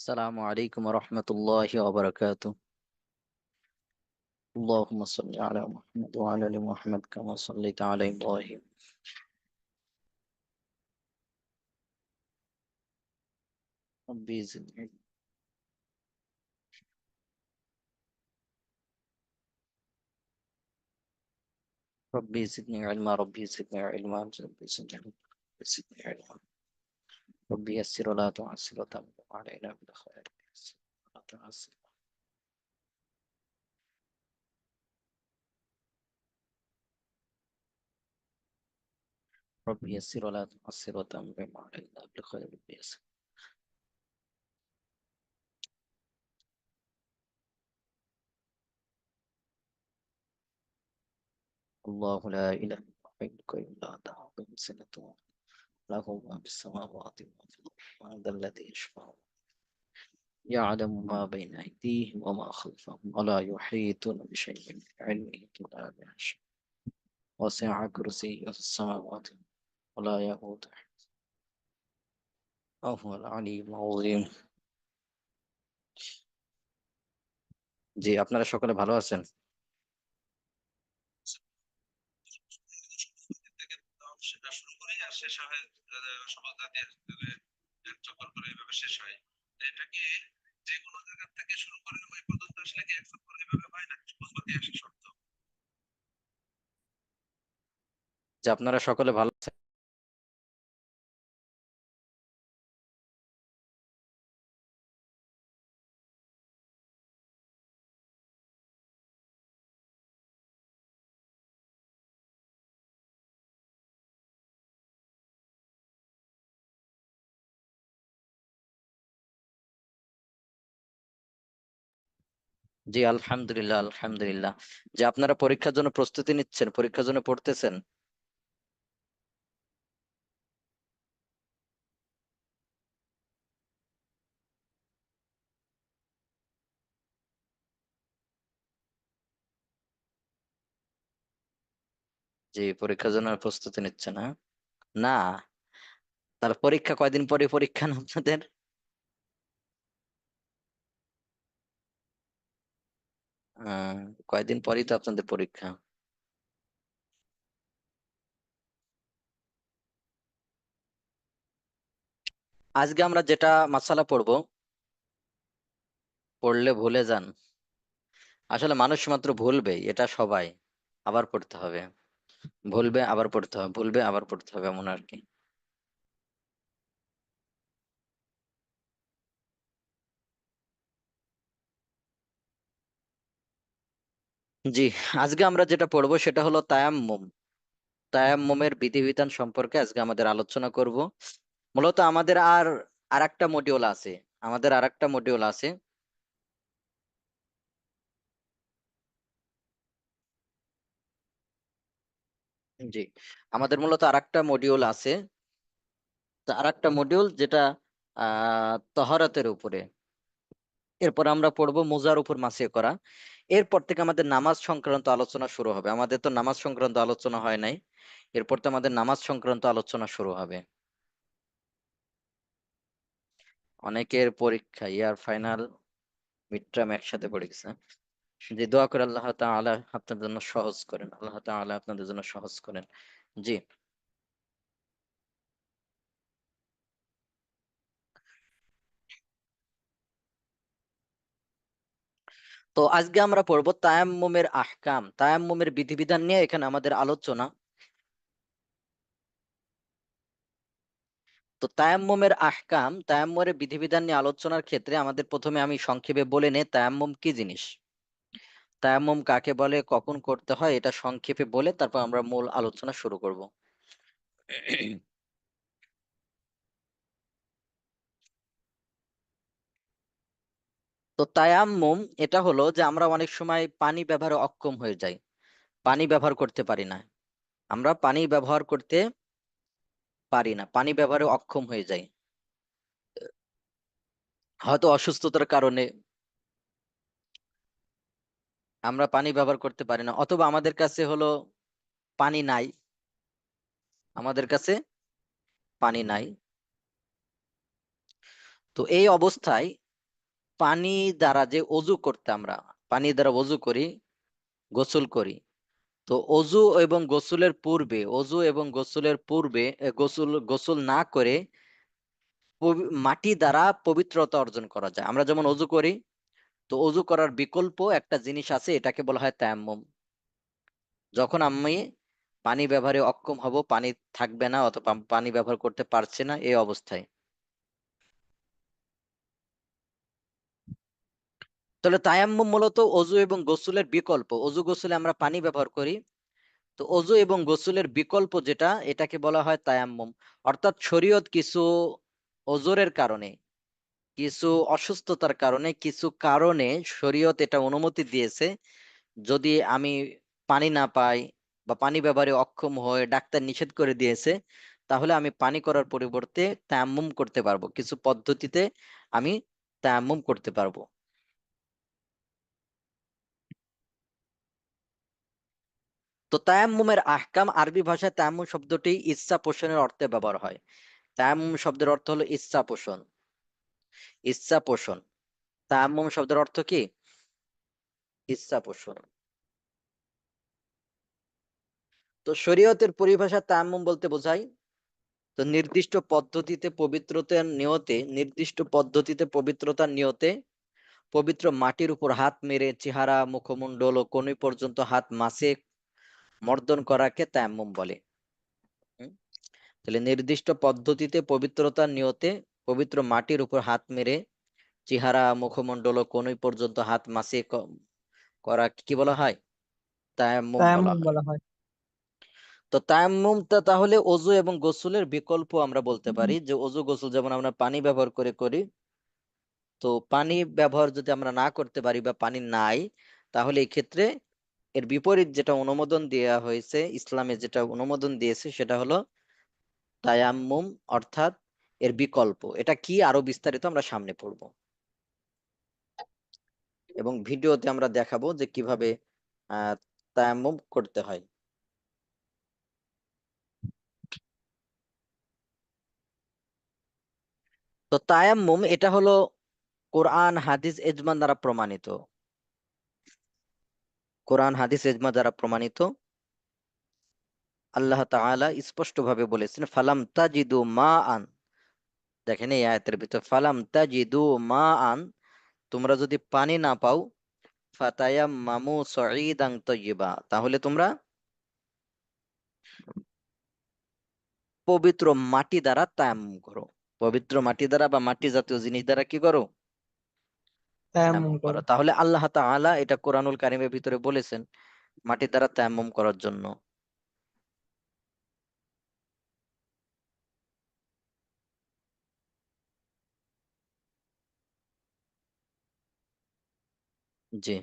السلام عليكم ورحمة الله وبركاته. اللهم صل على محمد وعلى آل محمد كما صليت على إبراهيم. ربي زدني ربي زدني علما ربي زدني علما ربي زدني علما ربي يسر ولا تعسر وتمم علينا بالخير يسر ولا تعسر. ربي يسر ولا تعسر وتمم علينا بالخير ربي يسر. الله لا إله إلا هو الحي القيوم لا تأخذه سنة له ما في السماوات وما في الأرض من ذا الذي يشفع يعلم ما بين أيديهم وما خلفهم ولا يحيطون بشيء من علمه إلا بما شاء وسع كرسيه السماوات ولا يئوده وهو العلي العظيم. জি, আপনারা সকলে ভালো আছেন? সেটা শুরু করি আর শেষ হয় সমাজ জাতীয় চক্কর করে এভাবে শেষ হয়। এটাকে যে কোনো জায়গা থেকে শুরু করে ওই পর্যন্ত আসলে কি এক চক্কর এভাবে হয় না সমাজবাদী আসে শর্ত। যে আপনারা সকলে ভালো আছেন? জি, আলহামদুলিল্লাহ আলহামদুলিল্লাহ। যে আপনারা পরীক্ষার জন্য প্রস্তুতি নিচ্ছেন, পরীক্ষার জন্য পড়তেছেন? জি, পরীক্ষার জন্য প্রস্তুতি নিচ্ছেন, হ্যাঁ? না, তার পরীক্ষা কয়দিন পরে পরীক্ষা না আপনাদের? কয়দিন পরেই তো আপনাদের পরীক্ষা। আজকে আমরা যেটা মাসালা পড়বো, পড়লে ভুলে যান। আসলে মানুষ মাত্র ভুলবে, এটা সবাই। আবার পড়তে হবে, ভুলবে আবার পড়তে হবে, ভুলবে আবার পড়তে হবে, এমন আর কি। জি, আজকে আমরা যেটা পড়বো সেটা হলো তায়াম্মুম। তায়াম্মুমের বিধিবিধান সম্পর্কে আজকে আমাদের আলোচনা করব। মূলত আমাদের আর একটা মডিউল আছে, আমাদের আর একটা মডিউল আছে। জি, আমাদের মূলত আর একটা মডিউল আছে। আর একটা মডিউল যেটা তহরাতের উপরে। এরপর আমরা পড়বো মোজার উপর মাসিয়ে করা। এরপর থেকে আমাদের নামাজ সংক্রান্ত আলোচনা শুরু হবে। আমাদের তো নামাজ সংক্রান্ত আলোচনা হয় নাই, এরপর তো আমাদের নামাজ সংক্রান্ত আলোচনা শুরু হবে। অনেকের পরীক্ষা ইয়ার ফাইনাল মিড টার্ম একসাথে পড়ে গেছে। যে দোয়া করে আল্লাহ তাআলা আপনাদের জন্য সহজ করেন, আল্লাহ তাআলা আপনাদের জন্য সহজ করেন। জি, তো আজকে আমরা পড়বো তায়াম্মুমের আহকাম, তায়াম্মুমের বিধিবিধান নিয়ে এখানে আমাদের আলোচনা। তো তায়াম্মুমের আহকাম, তায়াম্মুমের বিধিবিধান নিয়ে আলোচনার ক্ষেত্রে আমাদের প্রথমে আমি সংক্ষেপে বলে নেই তায়াম্মুম কি জিনিস, তায়াম্মুম কাকে বলে, কখন করতে হয়, এটা সংক্ষেপে বলে তারপর আমরা মূল আলোচনা শুরু করব। তো তায়াম্মুম এটা হলো যে আমরা অনেক সময় পানি ব্যবহারে অক্ষম হয়ে যাই, পানি ব্যবহার করতে পারি না, আমরা পানি ব্যবহার করতে পারি না, পানি ব্যবহারে অক্ষম হয়ে যাই, হয়তো অসুস্থতার কারণে আমরা পানি ব্যবহার করতে পারি না, অথবা আমাদের কাছে হলো পানি নাই, আমাদের কাছে পানি নাই। তো এই অবস্থায় পানি দ্বারা যে অজু করতে আমরা পানি দ্বারা অজু করি, গোসল করি, তো অজু এবং গোসলের পূর্বে গোসল গোসল না করে মাটি দ্বারা পবিত্রতা অর্জন করা যায়। আমরা যেমন অজু করি, তো অজু করার বিকল্প একটা জিনিস আছে, এটাকে বলা হয় তায়াম্মুম। যখন আমি পানি ব্যবহারে অক্ষম হব, পানি থাকবে না অথবা পানি ব্যবহার করতে পারছি না, এই অবস্থায় তাহলে তায়াম্মুম মূলত অজু এবং গোসলের বিকল্প। অজু গোসলে আমরা পানি ব্যবহার করি, তো অজু এবং গোসলের বিকল্প যেটা, এটাকে বলা হয় তায়াম্মুম। অর্থাৎ শরীয়ত কিছু ওজরের কারণে, কিছু অসুস্থতার কারণে, কিছু কারণে শরীয়ত এটা অনুমতি দিয়েছে, যদি আমি পানি না পাই বা পানি ব্যবহারে অক্ষম হয়ে ডাক্তার নিষেধ করে দিয়েছে, তাহলে আমি পানি করার পরিবর্তে তায়াম্মুম করতে পারবো, কিছু পদ্ধতিতে আমি তায়াম্মুম করতে পারবো। তো তায়াম্মুমের আহকাম, আরবি ভাষায় তায়াম্মুম শব্দটি ইচ্ছা পোষণের অর্থে ব্যবহার হয়। তায়াম্মুম শব্দের অর্থ হলো ইচ্ছা পোষণ। ইচ্ছা পোষণ, তায়াম্মুম শব্দের অর্থ কি? ইচ্ছা পোষণ। তো শরীয়তের পরিভাষা তায়াম্মুম বলতে বোঝায়, তো নির্দিষ্ট পদ্ধতিতে পবিত্রতার নিয়তে পবিত্র মাটির উপর হাত মেরে চেহারা, মুখমণ্ডল ও কনুই পর্যন্ত হাত মাসে মর্দন করাকে তায়াম্মুম বলে। হুম? তাহলে নির্দিষ্ট পদ্ধতিতে পবিত্রতার নিয়তে পবিত্র মাটির উপর হাত মেরে চেহারা, মুখমণ্ডল ও কনুই পর্যন্ত হাত মাসে করা কি বলা হয়? তায়াম্মুম বলা তায়াম্মুম হয়। বলা হয়। তো তায়াম্মুমটা তাহলে অজু এবং গোসলের বিকল্প আমরা বলতে পারি, যে অজু গোসল যেমন আমরা পানি ব্যবহার করে করি, তো পানি ব্যবহার যদি আমরা না করতে পারি বা পানি নাই, তাহলে এই ক্ষেত্রে এর বিপরীত যেটা অনুমোদন দেওয়া হয়েছে, ইসলামে যেটা অনুমোদন দিয়েছে, সেটা হলো তায়াম্মুম, অর্থাৎ এর বিকল্প। এটা কি আরো বিস্তারিত আমরা সামনে পড়বো এবং ভিডিওতে আমরা দেখাবো যে কিভাবে আহ তায়াম্মুম করতে হয়। তো তায়াম্মুম এটা হলো কোরআন, হাদিস, ইজমা দ্বারা প্রমাণিত। কোরআন, হাদিস, ইজমা দ্বারা প্রমাণিত। আল্লাহ তাআলা স্পষ্ট ভাবে বলেছেন, ফালাম তাজিদু মা আন। দেখেন এই আয়াতের ভিতর ফালাম তাজিদু মা আন, তোমরা যদি পানি না পাও, ফাতায়াম্মামু সঈদান তয়্যিবা, তাহলে তোমরা পবিত্র মাটি দ্বারা তায়াম্মুম করো। পবিত্র মাটি দ্বারা বা মাটি জাতীয় জিনিস দ্বারা কি করো? তায়াম্মুম তায়াম্মুম করো। করো। তাহলে আল্লাহ তাআলা এটা কোরআনুল কারীমের ভিতরে বলেছেন মাটি দ্বারা তায়াম্মুম করার জন্য। জি।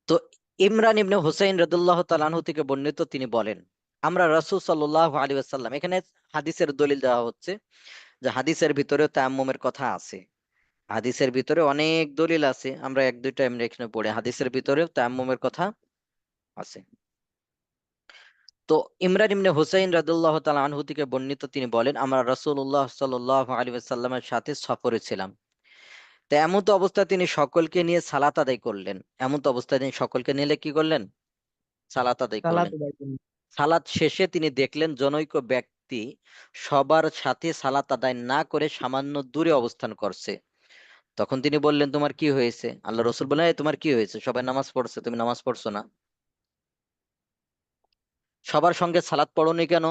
তো ইমরান ইবনে হুসাইন রাদিয়াল্লাহু তাআলা আনহু থেকে বর্ণিত, তিনি বলেন, আমরা রাসূল সাল্লাল্লাহু আলাইহি ওয়াসাল্লাম, এখানে হাদিসের দলিল দেওয়া হচ্ছে যে হাদিসের ভিতরেও তায়াম্মুমের কথা আছে। হাদিসের ভিতরে অনেক দলিল আছে, আমরা এক দুইটা এমনি এখানে পড়ে, হাদিসের ভিতরেও তায়াম্মুমের কথা আছে। তো ইমরান ইবনে হুসাইন রাদিয়াল্লাহু তাআলা আনহু থেকে বর্ণিত, তিনি বলেন, আমরা রাসূলুল্লাহ সাল্লাল্লাহু আলাইহি ওয়াসাল্লামের সাথে সফরে ছিলাম। তো এমত অবস্থায় তিনি সকলকে নিয়ে সালাত আদায় করলেন। এমত অবস্থায় তিনি সকলকে নিয়ে কি করলেন? সালাত আদায় সালাত করলেন। আদায় করি। সালাত শেষে তিনি দেখলেন জনৈক ব্যক্তি সবার সাথে সালাত আদায় না করে সামান্য দূরে অবস্থান করছে। তখন তিনি বললেন, তোমার কি হয়েছে? আল্লাহ রসুল বললেন, "এই তোমার কি হয়েছে? সবাই নামাজ পড়ছে, তুমি নামাজ পড়ছো না? সবার সঙ্গে সালাত পড়োনি কেন?"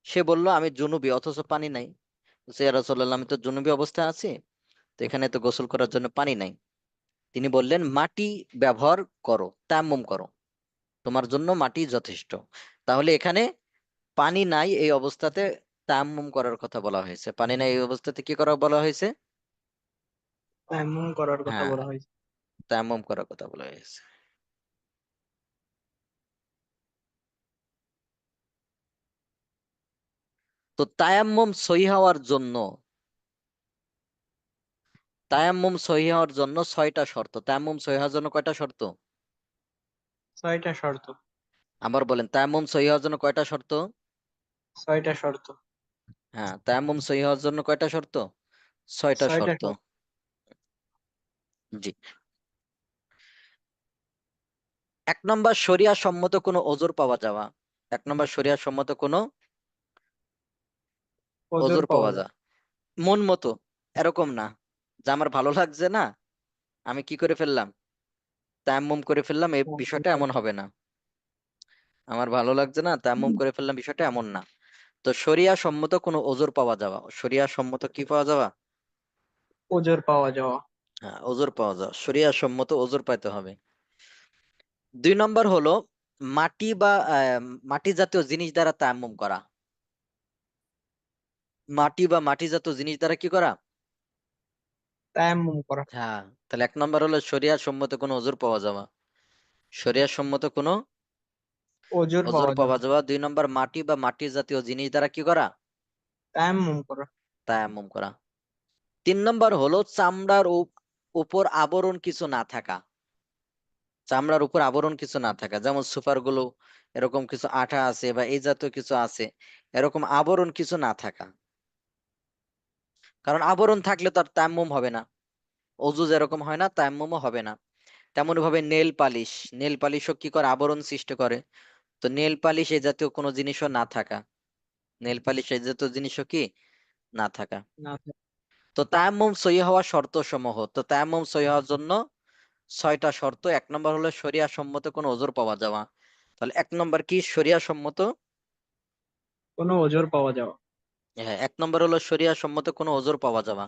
সে বলল, আমি জুনুবি, অথচ পানি নাই। বলছে, ইয়া রাসূলুল্লাহ, আমি তো জুনুবি অবস্থায় আছি, তো এখানে তো গোসল করার জন্য পানি নাই। তিনি বললেন, মাটি ব্যবহার করো, তায়াম্মুম করো, তোমার জন্য মাটি যথেষ্ট। তাহলে এখানে পানি নাই এই অবস্থাতে তায়াম্মুম করার কথা বলা হয়েছে। পানি নাই এই অবস্থাতে কি করা বলা হয়েছে? তায়াম্মুম করার কথা হ্যাঁ, বলা হয়েছে। তায়াম্মুম করার কথা বলা হয়েছে। তো তায়াম্মুম সহিহ হওয়ার জন্য 6টা শর্ত। তায়াম্মুম সহিহ হওয়ার জন্য কয়টা শর্ত? 6টা শর্ত। আবার বলেন, তায়াম্মুম সহিহ হওয়ার জন্য কয়টা শর্ত? 6টা শর্ত। হ্যাঁ, তায়াম্মুম সহিহ হওয়ার জন্য কয়টা শর্ত? 6টা 6টা শর্ত। শর্ত। জি। 1 নম্বর, শরিয়া সম্মত কোনো ওযর পাওয়া যাওয়া। 1 নম্বর, শরিয়া সম্মত কোনো ওজোর ওযর পাওয়া পাওয়া যায়। যায়। মন মতো, এরকম না যে আমার ভালো লাগছে না, আমি কি করে ফেললাম, তায়াম্মুম করে ফেললাম, এই বিষয়টা এমন হবে না। আমার ভালো লাগছে না, তায়াম্মুম করে ফেললাম, বিষয়টা এমন না। তো শরিয়া সম্মত কোনো ওযর পাওয়া যাওয়া, শরিয়া সম্মত কি পাওয়া যাওয়া? ওজোর পাওয়া যাওয়া। হ্যাঁ, ওযর পাওয়া যাওয়া, শরিয়া সম্মত ওযর পাইতে হবে। 2 নম্বর হলো মাটি বা মাটি জাতীয় জিনিস দ্বারা তায়াম্মুম করা। মাটি বা মাটি জাতীয় জিনিস দ্বারা কি করা? তায়াম্মুম করা। হ্যাঁ, তাহলে 1 নম্বর হলো শরিয়া সম্মত কোনো ওযর পাওয়া যাওয়া, শরিয়া সম্মত কোনো ওজোর ওযর পাওয়া পাওয়া যাওয়া। যাওয়া। 2 নম্বর, মাটি বা মাটি জাতীয় জিনিস দ্বারা কি করা? তায়াম্মুম করা। তায়াম্মুম করা। 3 নম্বর হলো চামড়ার উপর আবরণ কিছু না থাকা। চামড়ার উপর আবরণ কিছু না থাকা, যেমন সুপার গুলো এরকম কিছু আঠা আছে বা এই জাতীয় কিছু আছে, এরকম আবরণ কিছু না থাকা। কারণ আবরণ থাকলে তো আর তায়াম্মুম হবে না। অজু যেরকম হয় না, তায়াম্মুমও হবে না। তেমন ভাবে নেল পালিশ, নেল পালিশও কি করে? আবরণ সৃষ্টি করে। তো নেল পালিশ এই জাতীয় কোনো জিনিসও না থাকা, নেল পালিশ এই জাতীয় জিনিসও কি না থাকা। না। তো তায়াম্মুম সহিহ হওয়ার শর্ত সমূহ, তো তায়াম্মুম সহিহ হওয়ার জন্য 6টা শর্ত। 1 নম্বর হলো শরিয়া সম্মত কোনো ওযর পাওয়া যাওয়া। তাহলে 1 নম্বর কি? শরিয়া সম্মত। কোনো ওজোর পাওয়া যাওয়া। হ্যাঁ, 1 নম্বর হলো শরিয়া সম্মত কোনো ওযর পাওয়া যাওয়া।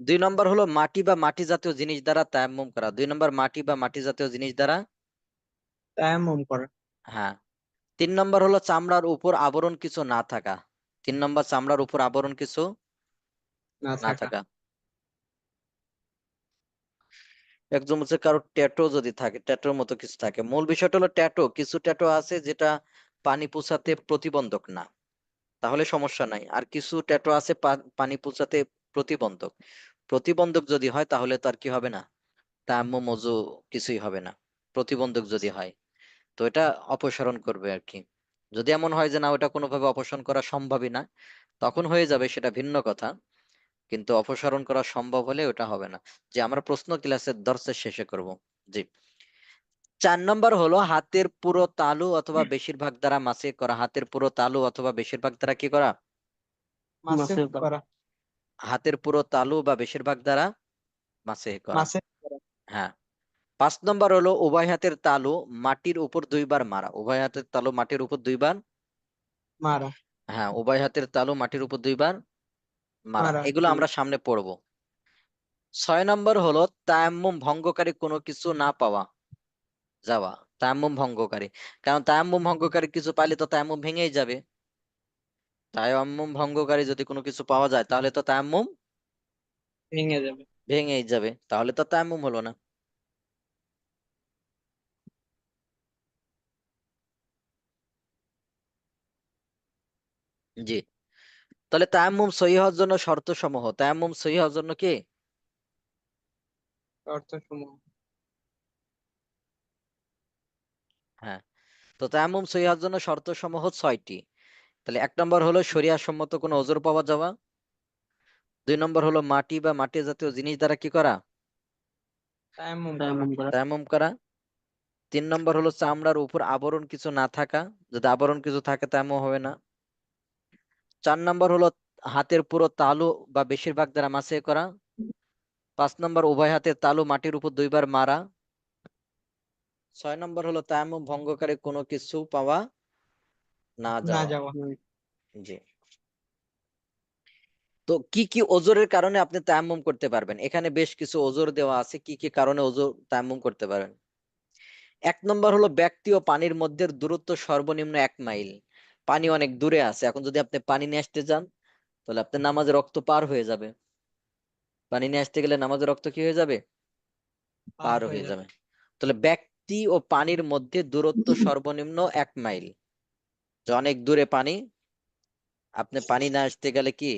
2 নম্বর হলো মাটি বা মাটি জাতীয় জিনিস দ্বারা তায়াম্মুম করা। 2 নম্বর, মাটি বা মাটি জাতীয় জিনিস দ্বারা। তায়াম্মুম করা। হ্যাঁ। 3 নম্বর হলো চামড়ার উপর আবরণ কিছু না থাকা। 3 নম্বর, চামড়ার উপর আবরণ কিছু না না থাকা। থাকা। একদম হচ্ছে কারো ট্যাটু যদি থাকে, ট্যাটুর মতো কিছু থাকে। মূল বিষয়টা হলো ট্যাটু, কিছু ট্যাটু আছে যেটা পানি পৌঁছাতে প্রতিবন্ধক না, তাহলে সমস্যা নাই। আর কিছু ট্যাটু আছে পানি পৌঁছাতে প্রতিবন্ধক। প্রতিবন্ধক যদি হয় তাহলে তো আর কি হবে না, তায়াম্মুম ওযু কিছুই হবে না, প্রতিবন্ধক যদি হয়। তো এটা অপসারণ করবে আর কি। যদি এমন হয় যে না, ওটা কোনোভাবে অপসারণ করা সম্ভবই না, তখন হয়ে যাবে, সেটা ভিন্ন কথা। কিন্তু অপসারণ করা সম্ভব হলে ওটা হবে না। যে আমরা প্রশ্ন ক্লাসের দর্শের শেষে করব। জি। 4 নম্বর হলো হাতের পুরো তালু অথবা বেশিরভাগ দ্বারা মাসে করা। হাতের পুরো তালু অথবা বেশিরভাগ দ্বারা কি করা? মাসে করা। হাতের পুরো তালু বা বেশিরভাগ দ্বারা মাসে করা। মাসে করা। হ্যাঁ। 5 নম্বর হলো উভয় হাতের তালু মাটির উপর 2 বার মারা। উভয় হাতের তালু মাটির উপর 2 বার। মারা। হ্যাঁ, উভয় হাতের তালু মাটির উপর 2 বার মারা। মারা। এগুলো আমরা সামনে পড়বো। 6 নম্বর হলো তায়াম্মুম ভঙ্গকারী কোনো কিছু না পাওয়া যাওয়া। তায়াম্মুম ভঙ্গকারী, কারণ তায়াম্মুম ভঙ্গকারী কিছু পাইলে তো তায়াম্মুম ভেঙেই যাবে। তায়াম্মুম ভঙ্গকারী যদি কোনো কিছু পাওয়া যায় তাহলে তো তায়াম্মুম ভেঙে যাবে। ভেঙেই যাবে, তাহলে তো তায়াম্মুম হলো না। জি। তাহলে তায়াম্মুম সহিহ হওয়ার জন্য শর্ত সমূহ, তায়াম্মুম সহিহ হওয়ার জন্য কি? অর্থসমূহ। হ্যাঁ। তো তায়াম্মুম সহিহ হওয়ার জন্য শর্ত সমূহ 6টি। তাহলে 1 নম্বর হলো শরিয়া সম্মত কোনো ওযর পাওয়া যাওয়া। 2 নম্বর হলো মাটি বা মাটি জাতীয় জিনিস দ্বারা কি করা? তায়াম্মুম করা। তায়াম্মুম করা। 3 নম্বর হলো চামড়ার উপর আবরণ কিছু না থাকা, যদি আবরণ কিছু থাকে তায়াম্মুম হবে না। 4 নম্বর হলো হাতের পুরো তালু বা বেশিরভাগ দ্বারা মাসে করা। 5 নম্বর, উভয় হাতের তালু মাটির উপর 2 বার মারা। 6 নম্বর হলো তায়াম্মুম ভঙ্গকারী কোনো কিছু পাওয়া না না যাওয়া। যাওয়া। জি। তো কি কি ওজরের কারণে আপনি তায়াম্মুম করতে পারবেন? এখানে বেশ কিছু ওজর দেওয়া আছে, কি কি কারণে ওজর তায়াম্মুম করতে পারবেন। 1 নম্বর হলো ব্যক্তি ও পানির মধ্যে দূরত্ব সর্বনিম্ন 1 মাইল। পানি অনেক দূরে আছে, এখন যদি আপনি পানি নিয়ে আসতে যান তাহলে আপনার নামাজে রক্ত পার হয়ে যাবে। পানি নিয়ে আসতে গেলে নামাজে রক্ত কি হয়ে যাবে? পার পার হয়ে হয়ে যাবে। যাবে। তাহলে ব্যক্তি ও পানির মধ্যে দূরত্ব সর্বনিম্ন 1 মাইল। যে অনেক দূরে পানি, আপনি পানি না আসতে গেলে কি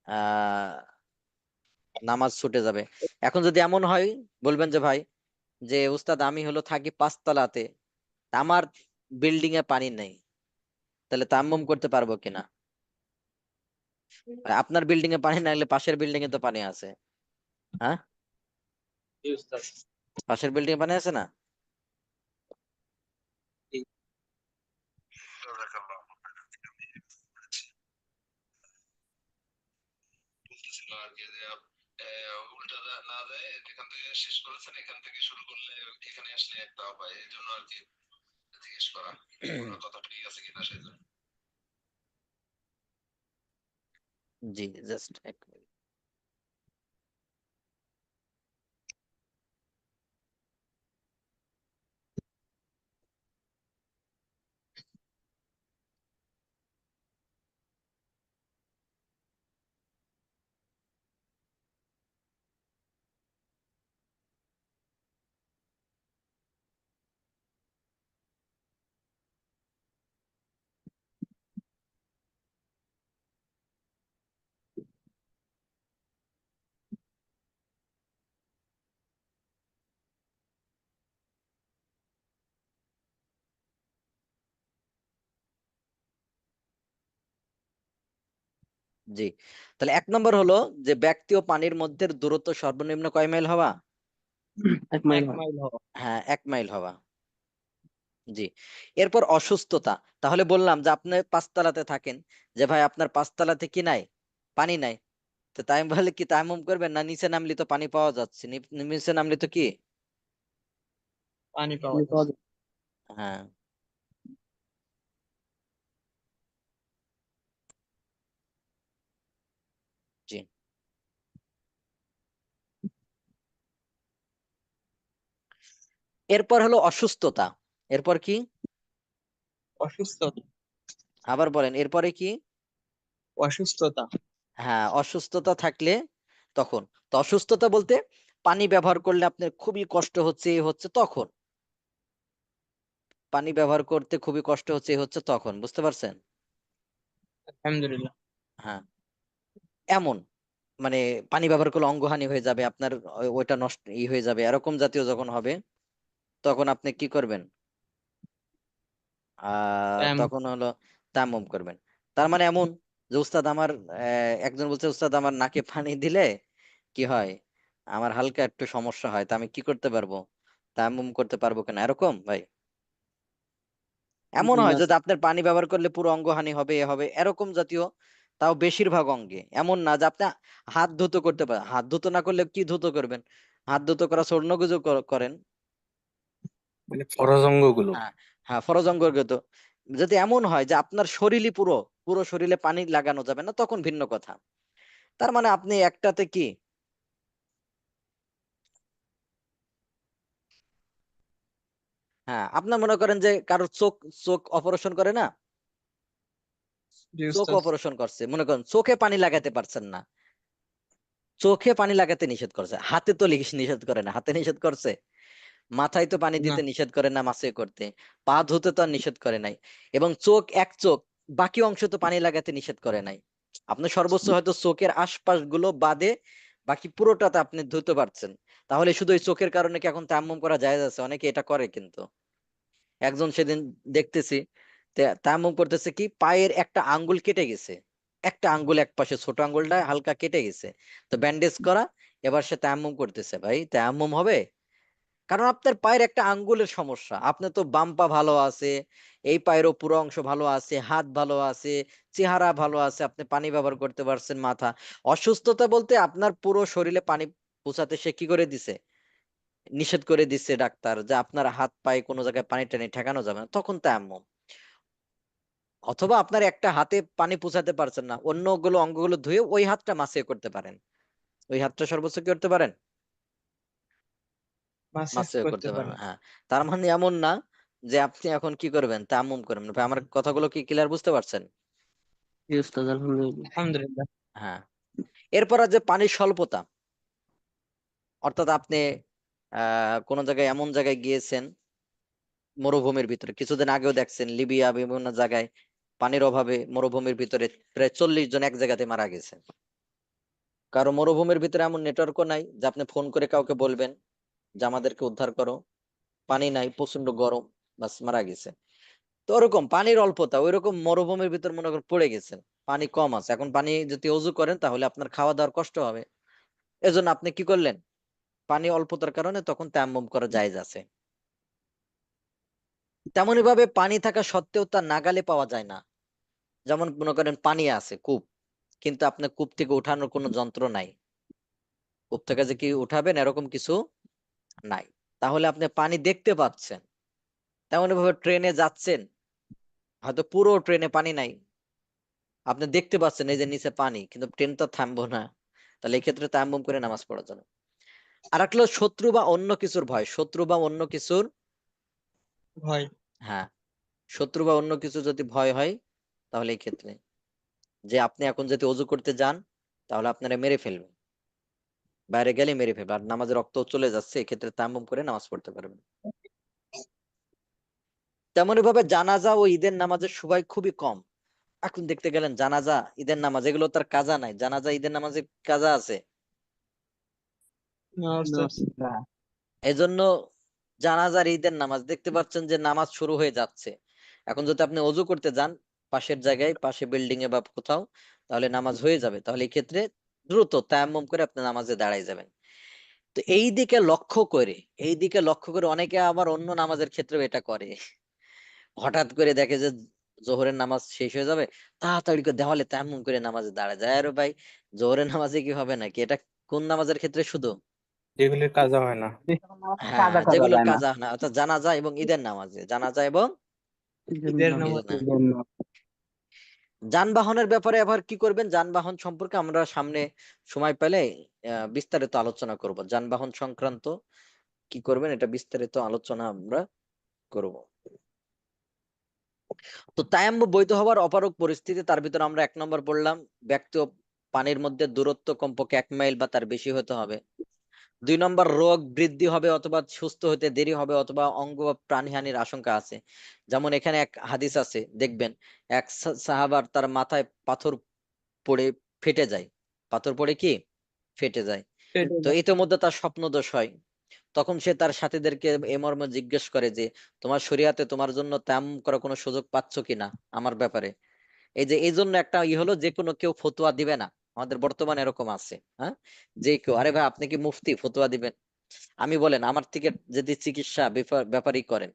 আহ নামাজ ছুটে যাবে। এখন যদি এমন হয়, বলবেন যে ভাই, যে উস্তাদ আমি হলো থাকি 5 তলাতে, আমার বিল্ডিং এ পানি নেই, তাহলে তায়াম্মুম করতে পারবো কিনা? আপনার বিল্ডিং এ পানি না হলে পাশের বিল্ডিং এ তো পানি আছে। হ্যাঁ, জি উস্তাদ। পাশের বিল্ডিং এ পানি আছে না? জাযাকাল্লাহু খাইরান। আমি বলতেছিল আর কি যে উল্টা না যায়, যেখান থেকে শেষ করেছেন এখান থেকে শুরু করলে এখানে আসলে একটা পায়, এই জন্য আর কি জিজ্ঞেস করা ওনার কথা ঠিক আছে কিনা সেই জন্য। জি, জাস্ট এক মিনিট। জি, তাহলে 1 নম্বর হলো যে ব্যক্তি ও পানির মধ্যে দূরত্ব সর্বনিম্ন কয় মাইল হওয়া? 1 মাইল হওয়া। হ্যাঁ, 1 মাইল হওয়া। জি, এরপর অসুস্থতা। তাহলে বললাম যে আপনি 5 তলাতে থাকেন, যে ভাই আপনার 5 তলাতে কি নাই? পানি নাই। তো তাই বলে কি তায়াম্মুম করবেন? না নিচে নামলে তো পানি পাওয়া যাচ্ছে, নিচে নামলে তো কি? পানি পাওয়া যাচ্ছে। হ্যাঁ, জি। এরপর হলো অসুস্থতা। এরপর কি? অসুস্থতা। আবার বলেন, এরপরে কি? অসুস্থতা। হ্যাঁ, অসুস্থতা থাকলে তখন। তো অসুস্থতা বলতে পানি ব্যবহার করলে আপনার খুবই কষ্ট হচ্ছে, এ হচ্ছে তখন। পানি ব্যবহার করতে খুবই কষ্ট হচ্ছে, এ হচ্ছে তখন। বুঝতে পারছেন? আলহামদুলিল্লাহ। হ্যাঁ, এমন মানে পানি ব্যবহার করলে অঙ্গহানি হয়ে যাবে আপনার, ওইটা নষ্ট হয়ে যাবে, এরকম জাতীয় যখন হবে তখন আপনি কি করবেন? তায়াম্মুম। তখন হলো তায়াম্মুম করবেন। তার মানে এমন যে উস্তাদ আমার, একজন বলছে উস্তাদ আমার নাকে পানি দিলে কি হয়, আমার হালকা একটু সমস্যা হয়, তা আমি কি করতে পারবো? তায়াম্মুম করতে পারবো কিনা, এরকম ভাই? এমন হয় যদি আপনার পানি ব্যবহার করলে পুরো অঙ্গহানি হবে, এ হবে, এরকম জাতীয়, তাও বেশিরভাগ অঙ্গে। এমন না যে আপনি হাত ধুতো করতে পারেন, হাত ধুতো না করলে কি ধুতো করবেন? হাত ধুতো করা স্বর্ণগুজো করেন। মানে ফরজ অঙ্গগুলো। হ্যাঁ, হ্যাঁ, ফরজ অঙ্গগত। যদি এমন হয় যে আপনার শরীরই পুরো পুরো শরীরে পানি লাগানো যাবে না, তখন ভিন্ন কথা। তার মানে আপনি একটাতে কি, হ্যাঁ, আপনার মনে করেন যে কারোর চোখ চোখ অপারেশন করে না, জি চোখ উস্তাদ। অপারেশন করছে, মনে করেন চোখে পানি লাগাতে পারছেন না, চোখে পানি লাগাতে নিষেধ করছে, হাতে তো নিষেধ করে না, হাতে নিষেধ করছে, মাথায় তো পানি না। দিতে নিষেধ করে না, মাসে করতে, পা ধুতে তো আর নিষেধ করে নাই, এবং চোখ এক চোখ, বাকি অংশ তো পানি লাগাতে নিষেধ করে নাই। আপনি সর্বোচ্চ হয়তো চোখের আশপাশ গুলো বাদে বাকি পুরোটাতে আপনি ধুতে পারছেন। তাহলে শুধু এই চোখের কারণে কি এখন তায়াম্মুম করা জায়েজ আছে? অনেকে এটা করে কিন্তু। একজন সেদিন দেখতেছি তায়াম্মুম করতেছে কি, পায়ের একটা আঙ্গুল কেটে গেছে, একটা আঙ্গুল এক পাশে ছোট আঙ্গুলটা হালকা কেটে গেছে, তো ব্যান্ডেজ করা, এবার সে তায়াম্মুম করতেছে। ভাই তায়াম্মুম হবে? কারণ আপনার পায়ের একটা আঙ্গুলের সমস্যা, আপনার তো বাম পা ভালো আছে, এই পায়েরও পুরো অংশ ভালো আছে, হাত ভালো আছে, চেহারা ভালো আছে, আপনি পানি ব্যবহার করতে পারছেন, মাথা। অসুস্থতা বলতে আপনার পুরো শরীরে পানি পৌঁছাতে সে কি করে দিছে? নিষেধ করে দিচ্ছে ডাক্তার, যে আপনার হাত পায়ে কোনো জায়গায় পানি টানি ঠেকানো যাবে না, তখন তায়াম্মুম। অথবা আপনার একটা হাতে পানি পৌঁছাতে পারছেন না, অন্যগুলো অঙ্গগুলো ধুয়ে ওই হাতটা মাসিয়ে করতে পারেন, ওই হাতটা সর্বোচ্চ কি করতে পারেন? মাসাজ মাসে করতে করতে পারে। পারবেন, হ্যাঁ। তার মানে এমন না যে আপনি এখন কি করবেন, তায়াম্মুম করবেন। ভাই আমার কথাগুলো কি ক্লিয়ার বুঝতে পারছেন? জি উস্তাদ, আলহামদুলিল্লাহ। আলহামদুলিল্লাহ। হ্যাঁ, এরপর আছে পানির স্বল্পতা। অর্থাৎ আপনি কোন জায়গায় এমন জায়গায় গিয়েছেন মরুভূমির ভিতরে, কিছুদিন আগেও দেখছেন লিবিয়া বিভিন্ন জায়গায় পানির অভাবে মরুভূমির ভিতরে প্রায় 40 জন এক জায়গাতে মারা গেছে। কারণ মরুভূমির ভিতরে এমন নেটওয়ার্কও নাই যে আপনি ফোন করে কাউকে বলবেন যে আমাদেরকে উদ্ধার করো, পানি নাই, প্রচন্ড গরম, বাস মারা গেছে। তো ওরকম পানির অল্পতা, ওইরকম মরুভূমির ভিতর মনে করেন পড়ে গেছেন, পানি কম আছে, এখন পানি যদি অজু করেন তাহলে আপনার খাওয়া দাওয়ার কষ্ট হবে, এজন্য আপনি কি করলেন, পানি অল্পতার কারণে তখন তায়াম্মুম করা জায়েজ আছে। তেমনি ভাবে পানি থাকা সত্ত্বেও তার নাগালে পাওয়া যায় না, যেমন মনে করেন পানি আছে কূপ, কিন্তু আপনার কূপ থেকে উঠানোর কোনো যন্ত্র নাই, কূপ থেকে যে কি উঠাবেন এরকম কিছু নাই, তাহলে আপনি পানি দেখতে পাচ্ছেন। তেমনি ভাবে ট্রেনে যাচ্ছেন, হয়তো পুরো ট্রেনে পানি নাই, আপনি দেখতে পাচ্ছেন এই যে নিচে পানি, কিন্তু ট্রেন তো থামবো না, তাহলে এই ক্ষেত্রে তায়াম্মুম করে নামাজ পড়া যাবে। আর একটা হলো শত্রু বা অন্য কিছুর ভয়, শত্রু বা অন্য কিছুর, ভয়। হ্যাঁ, শত্রু বা অন্য কিছু যদি ভয় হয়, তাহলে এই ক্ষেত্রে যে আপনি এখন যদি অজু করতে যান তাহলে আপনারা মেরে ফেলবে, বাইরে গেলে মেরে ফেলবে, আর নামাজের রক্ত চলে যাচ্ছে, এক্ষেত্রে তায়াম্মুম করে নামাজ পড়তে পারবেন। তেমনি ভাবে জানাজা ও ঈদের নামাজের সময় খুবই কম। এখন দেখতে গেলেন জানাজা ঈদের নামাজ এগুলো তার কাজা নাই, জানাজা ঈদের নামাজে কাজা আছে, না, ওস্তাদ। এই জন্য জানাজার ঈদের নামাজ দেখতে পাচ্ছেন যে নামাজ শুরু হয়ে যাচ্ছে, এখন যদি আপনি অজু করতে যান পাশের জায়গায়, পাশে বিল্ডিং এ বা কোথাও, তাহলে নামাজ হয়ে যাবে, তাহলে এই ক্ষেত্রে দ্রুত তায়াম্মুম করে আপনি নামাজে দাঁড়াই যাবেন। তো এই দিকে লক্ষ্য করে অনেকে আবার অন্য নামাজের ক্ষেত্রেও এটা করে, হঠাৎ করে দেখে যে জোহরের নামাজ শেষ হয়ে যাবে, তাড়াতাড়ি করে দেওয়ালে তায়াম্মুম করে নামাজে দাঁড়ায় যায়। আরে ভাই, জোহরের নামাজে কি হবে নাকি, এটা কোন নামাজের ক্ষেত্রে শুধু, যেগুলির কাজা হয় না। হ্যাঁ যেগুলোর কাজা না, অর্থাৎ জানাজা এবং ঈদের নামাজে, জানাজা এবং ঈদের ঈদের নামাজ। নামাজ। যানবাহনের ব্যাপারে আবার কি করবেন, যানবাহন সম্পর্কে আমরা সামনে সময় পেলে বিস্তারিত আলোচনা করব, যানবাহন সংক্রান্ত কি করবেন এটা বিস্তারিত আলোচনা আমরা করব। তো তায়াম্মুম বৈধ হওয়ার অপারগ পরিস্থিতি, তার ভিতরে আমরা 1 নম্বর বললাম, ব্যক্তি ও পানির মধ্যে দূরত্ব কমপক্ষে 1 মাইল বা তার বেশি হতে হবে। 2 নম্বর, রোগ বৃদ্ধি হবে অথবা সুস্থ হতে দেরি হবে অথবা অঙ্গ বা প্রাণহানির আশঙ্কা আছে। যেমন এখানে এক হাদিস আছে দেখবেন, এক সাহাবার তার মাথায় পাথর পড়ে ফেটে যায়, পাথর পড়ে কি ফেটে যায়, তো ইতিমধ্যে তার স্বপ্নদোষ হয়, তখন সে তার সাথীদেরকে এ মর্মে জিজ্ঞেস করে যে তোমার শরিয়াতে তোমার জন্য তায়াম্মুম করার কোনো সুযোগ পাচ্ছ কিনা আমার ব্যাপারে। এই যে এই জন্য একটা হলো যে কোনো কেউ ফতোয়া দিবে না, আমাদের বর্তমানে এরকম আছে, হ্যাঁ, যে কেউ আরে ভাই আপনি কি মুফতি ফতোয়া দিবেন, আমি বলেন আমার থেকে যদি চিকিৎসা ব্যাপারই করেন,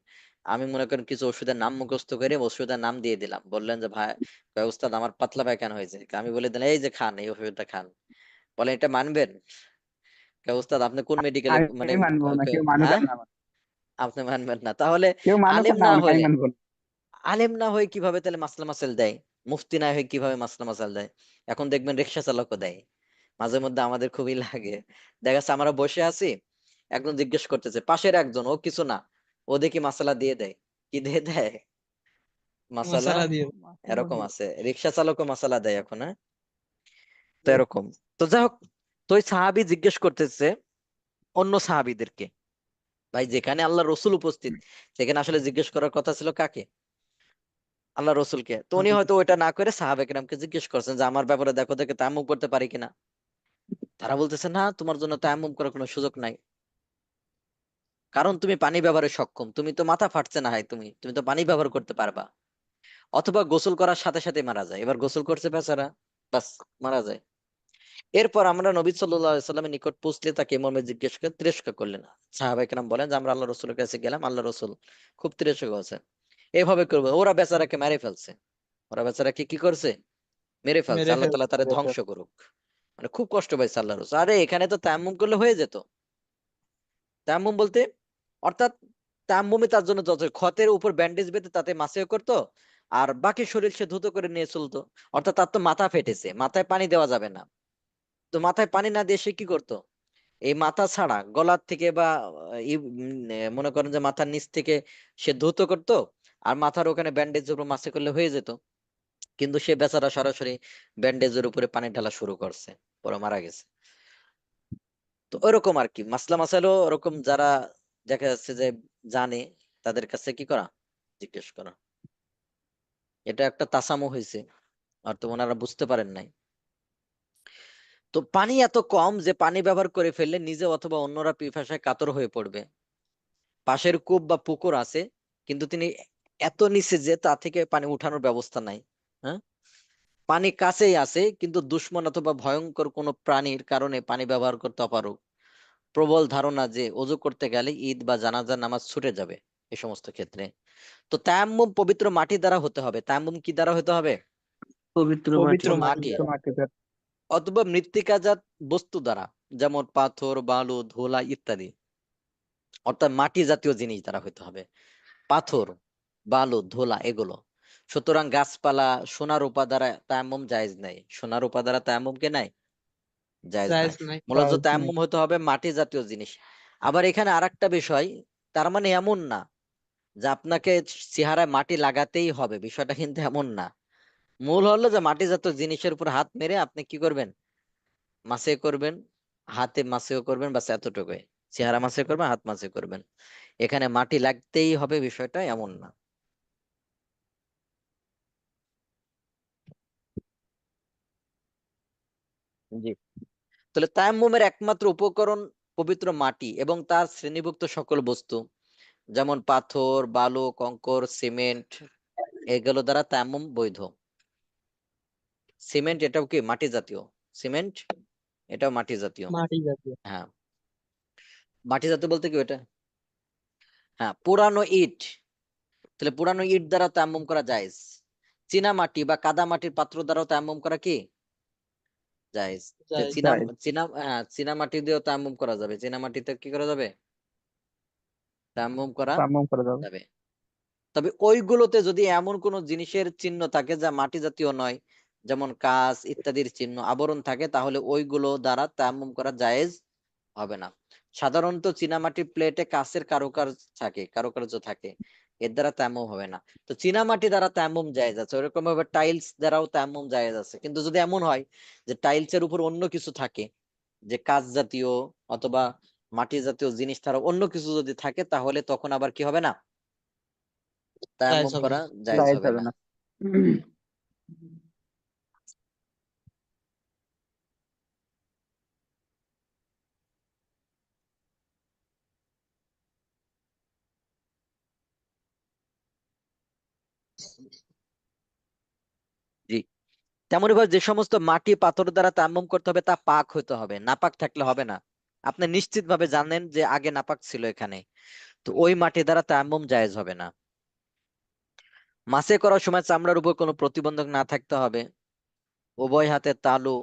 আমি মনে করেন কিছু ওষুধের নাম মুখস্থ করে ওষুধের নাম দিয়ে দিলাম, বললেন যে ভাই উস্তাদ আমার পাতলা পায়খানা হয়েছে, আমি বলে দিলাম এই যে খান এই ওষুধটা খান, বলেন এটা মানবেন? উস্তাদ আপনি কোন মেডিকেলে মানে আমি মানবো না, কেউ মানুক হ্যাঁ না, আপনি মানবেন না, তাহলে কেউ মানুক আলেম না না মানুক, আমি হলে, মানবো না। আলেম না হয়ে কিভাবে তাহলে মাসলা মাসাল দেয়, মুফতি না হয়ে কিভাবে মাসলা মাসাল দেয়? এখন দেখবেন রিক্সা চালকও দেয়, মাঝে মধ্যে আমাদের খুবই লাগে, দেখা যাচ্ছে আমরা বসে আছি, একজন জিজ্ঞেস করতেছে, পাশের একজন ও কিছু না, ও দেখি মাসালা দিয়ে দেয়, কি দিয়ে দেয় মাসালা, মশালা দিয়ে। এরকম আছে, রিক্সা চালকও মাসালা দেয় এখন, হ্যাঁ, তো এরকম। তো যাই হোক, তো ওই সাহাবী জিজ্ঞেস করতেছে অন্য সাহাবীদেরকে, ভাই যেখানে আল্লাহ রসুল উপস্থিত সেখানে আসলে জিজ্ঞেস করার কথা ছিল কাকে, আল্লাহ রসুলকে, তো উনি হয়তো ওইটা না করে সাহাবে কেরামকে জিজ্ঞেস করছেন যে আমার ব্যাপারে দেখো দেখে তায়াম্মুম করতে পারি কিনা, তারা বলতেছে না তোমার জন্য তায়াম্মুম করার কোনো সুযোগ নাই, কারণ তুমি পানি ব্যবহারে সক্ষম, তুমি তো মাথা ফাটছে না, হয় তুমি তুমি তো পানি ব্যবহার করতে পারবা, অথবা গোসল করার সাথে সাথে মারা যায়, এবার গোসল করছে বেচারা, বাস মারা যায়। এরপর আমরা নবী সাল্লাল্লাহু আলাইহি সাল্লামের নিকট পৌঁছলে তাকে এই মর্মে জিজ্ঞেস করে তিরস্কার করলেন। সাহাবায়ে কেরাম বলেন যে আমরা আল্লাহ রসুলের কাছে গেলাম, আল্লাহ রসুল খুব তিরস্কার করেছে, এভাবে করবে, ওরা বেচারাকে মেরে ফেলছে, ওরা বেচারাকে কি করছে, মেরে ফেলছে, মেরে আল্লাহ ফেল। তাআলা তারে ধ্বংস করুক, মানে খুব কষ্ট পাইছে আল্লাহ রসুল। আরে এখানে তো তায়াম্মুম করলে হয়ে যেত, তায়াম্মুম বলতে অর্থাৎ তায়াম্মুমই তার জন্য যথেষ্ট, ক্ষতের উপর ব্যান্ডেজ বেঁধে তাতে মাসিও করতো, আর বাকি শরীর সে ধুতো করে নিয়ে চলতো, অর্থাৎ তার তো মাথা ফেটেছে, মাথায় পানি দেওয়া যাবে না, তো মাথায় পানি না দিয়ে সে কি করতো, এই মাথা ছাড়া গলার থেকে বা মনে করেন যে মাথার নিচ থেকে সে ধৌত করতো, আর মাথার ওখানে ব্যান্ডেজের উপর মাসে করলে হয়ে যেত, কিন্তু সে বেচারা সরাসরি ব্যান্ডেজের উপরে পানি ঢালা শুরু করছে, পরে মারা গেছে। তো ওরকম আর কি মাসলা মাসাইলও ওরকম, যারা দেখা যাচ্ছে যে জানে তাদের কাছে কি করা, জিজ্ঞেস করা, এটা একটা তাসামু হয়েছে, আর তো ওনারা বুঝতে পারেন নাই। তো পানি এত কম যে পানি ব্যবহার করে ফেললে নিজে অথবা অন্যরা পিপাসায় কাতর হয়ে পড়বে, পাশের কূপ বা পুকুর আছে কিন্তু তিনি এত নিচে যে তা থেকে পানি উঠানোর ব্যবস্থা নাই। হ্যাঁ, পানি কাছেই আছে কিন্তু দুশ্মন অথবা ভয়ঙ্কর কোনো প্রাণীর কারণে পানি ব্যবহার করতে অপারগ। প্রবল ধারণা যে ওযু করতে গেলে ঈদ বা জানাজার নামাজ ছুটে যাবে এই সমস্ত ক্ষেত্রে। তো তায়াম্মুম পবিত্র মাটি দ্বারা হতে হবে। তায়াম্মুম কি দ্বারা হতে হবে? পবিত্র মাটি। পবিত্র মাটি মাটি দ্বারা। অথবা মৃত্তিকাজাত বস্তু দ্বারা, যেমন পাথর, বালু, ধুলা ইত্যাদি। অর্থাৎ মাটি জাতীয় জিনিস দ্বারা হতে হবে, পাথর, বালু, ধুলা এগুলো। সুতরাং গাছপালা, সোনা রূপা দ্বারা তায়াম্মুম জায়েজ নাই। সোনা রূপা দ্বারা তায়াম্মুম কে নাই? জায়েজ নাই। জায়েজ নাই। মূলত জায়েজ নাই। তায়াম্মুম হতে হবে মাটি জাতীয় জিনিস। আবার এখানে আরেকটা বিষয়, তার মানে এমন না যে আপনাকে চেহারায় মাটি লাগাতেই হবে, বিষয়টা কিন্তু এমন না। মূল হলো যে মাটি জাতীয় জিনিসের উপর হাত মেরে আপনি কি করবেন? মাসে করবেন, হাতে মাসেও করবেন, বাস এতটুকুই। চেহারা মাসে করবেন, হাত মাসে করবেন। এখানে মাটি লাগতেই হবে বিষয়টা এমন না। জি। তাহলে তায়াম্মুমের একমাত্র উপকরণ পবিত্র মাটি এবং তার শ্রেণীভুক্ত সকল বস্তু, যেমন পাথর, বালু, কংকর, সিমেন্ট, এগুলো দ্বারা তায়াম্মুম বৈধ। সিমেন্ট এটাও কি মাটি জাতীয়? সিমেন্ট এটাও মাটি জাতীয়। মাটি জাতীয়। হ্যাঁ, মাটি জাতীয় বলতে কি এটা? হ্যাঁ, পুরানো ইট। তাহলে পুরানো ইট দ্বারা তায়াম্মুম করা জায়েজ। চীনা মাটি বা কাদা মাটির পাত্র দ্বারাও তায়াম্মুম করা কি জায়েজ? জায়েজ। চীনা মাটি দিয়েও তায়াম্মুম করা যাবে। চীনা মাটিতে কি করা যাবে? তায়াম্মুম করা তায়াম্মুম করা যাবে। যাবে। তবে ওইগুলোতে যদি এমন কোন জিনিসের চিহ্ন থাকে যা মাটি জাতীয় নয়, যেমন কাঁচ ইত্যাদির চিহ্ন, আবরণ থাকে, তাহলে ওইগুলো দ্বারা তায়াম্মুম করা জায়েজ হবে না। সাধারণত চীনামাটির প্লেটে কাঁচের কারুকার্য থাকে, এর দ্বারা তায়াম্মুম হবে না। তো চীনামাটি দ্বারা তায়াম্মুম জায়েজ আছে, ওরকম ভাবে টাইলস দ্বারাও তায়াম্মুম জায়েজ আছে। কিন্তু যদি এমন হয় যে টাইলসের উপর অন্য কিছু থাকে, যে কাঁচ জাতীয় অথবা মাটি জাতীয় জিনিস ছাড়া অন্য কিছু যদি থাকে, তাহলে তখন আবার কি হবে না? জায়েজ তায়াম্মুম হবে করা না। জায়েজ জায়েজ হবে হবে না। না। জি। তেমনি ভাবে যে সমস্ত মাটি পাথর দ্বারা তায়াম্মুম করতে হবে তা পাক হতে হবে, নাপাক থাকলে হবে না। আপনি নিশ্চিত ভাবে জানেন যে আগে নাপাক ছিল এখানে, তো ওই মাটি দ্বারা তায়াম্মুম জায়েজ হবে না। মাসে করার সময় চামড়ার উপর কোনো প্রতিবন্ধক না থাকতে হবে। উভয় হাতে তালু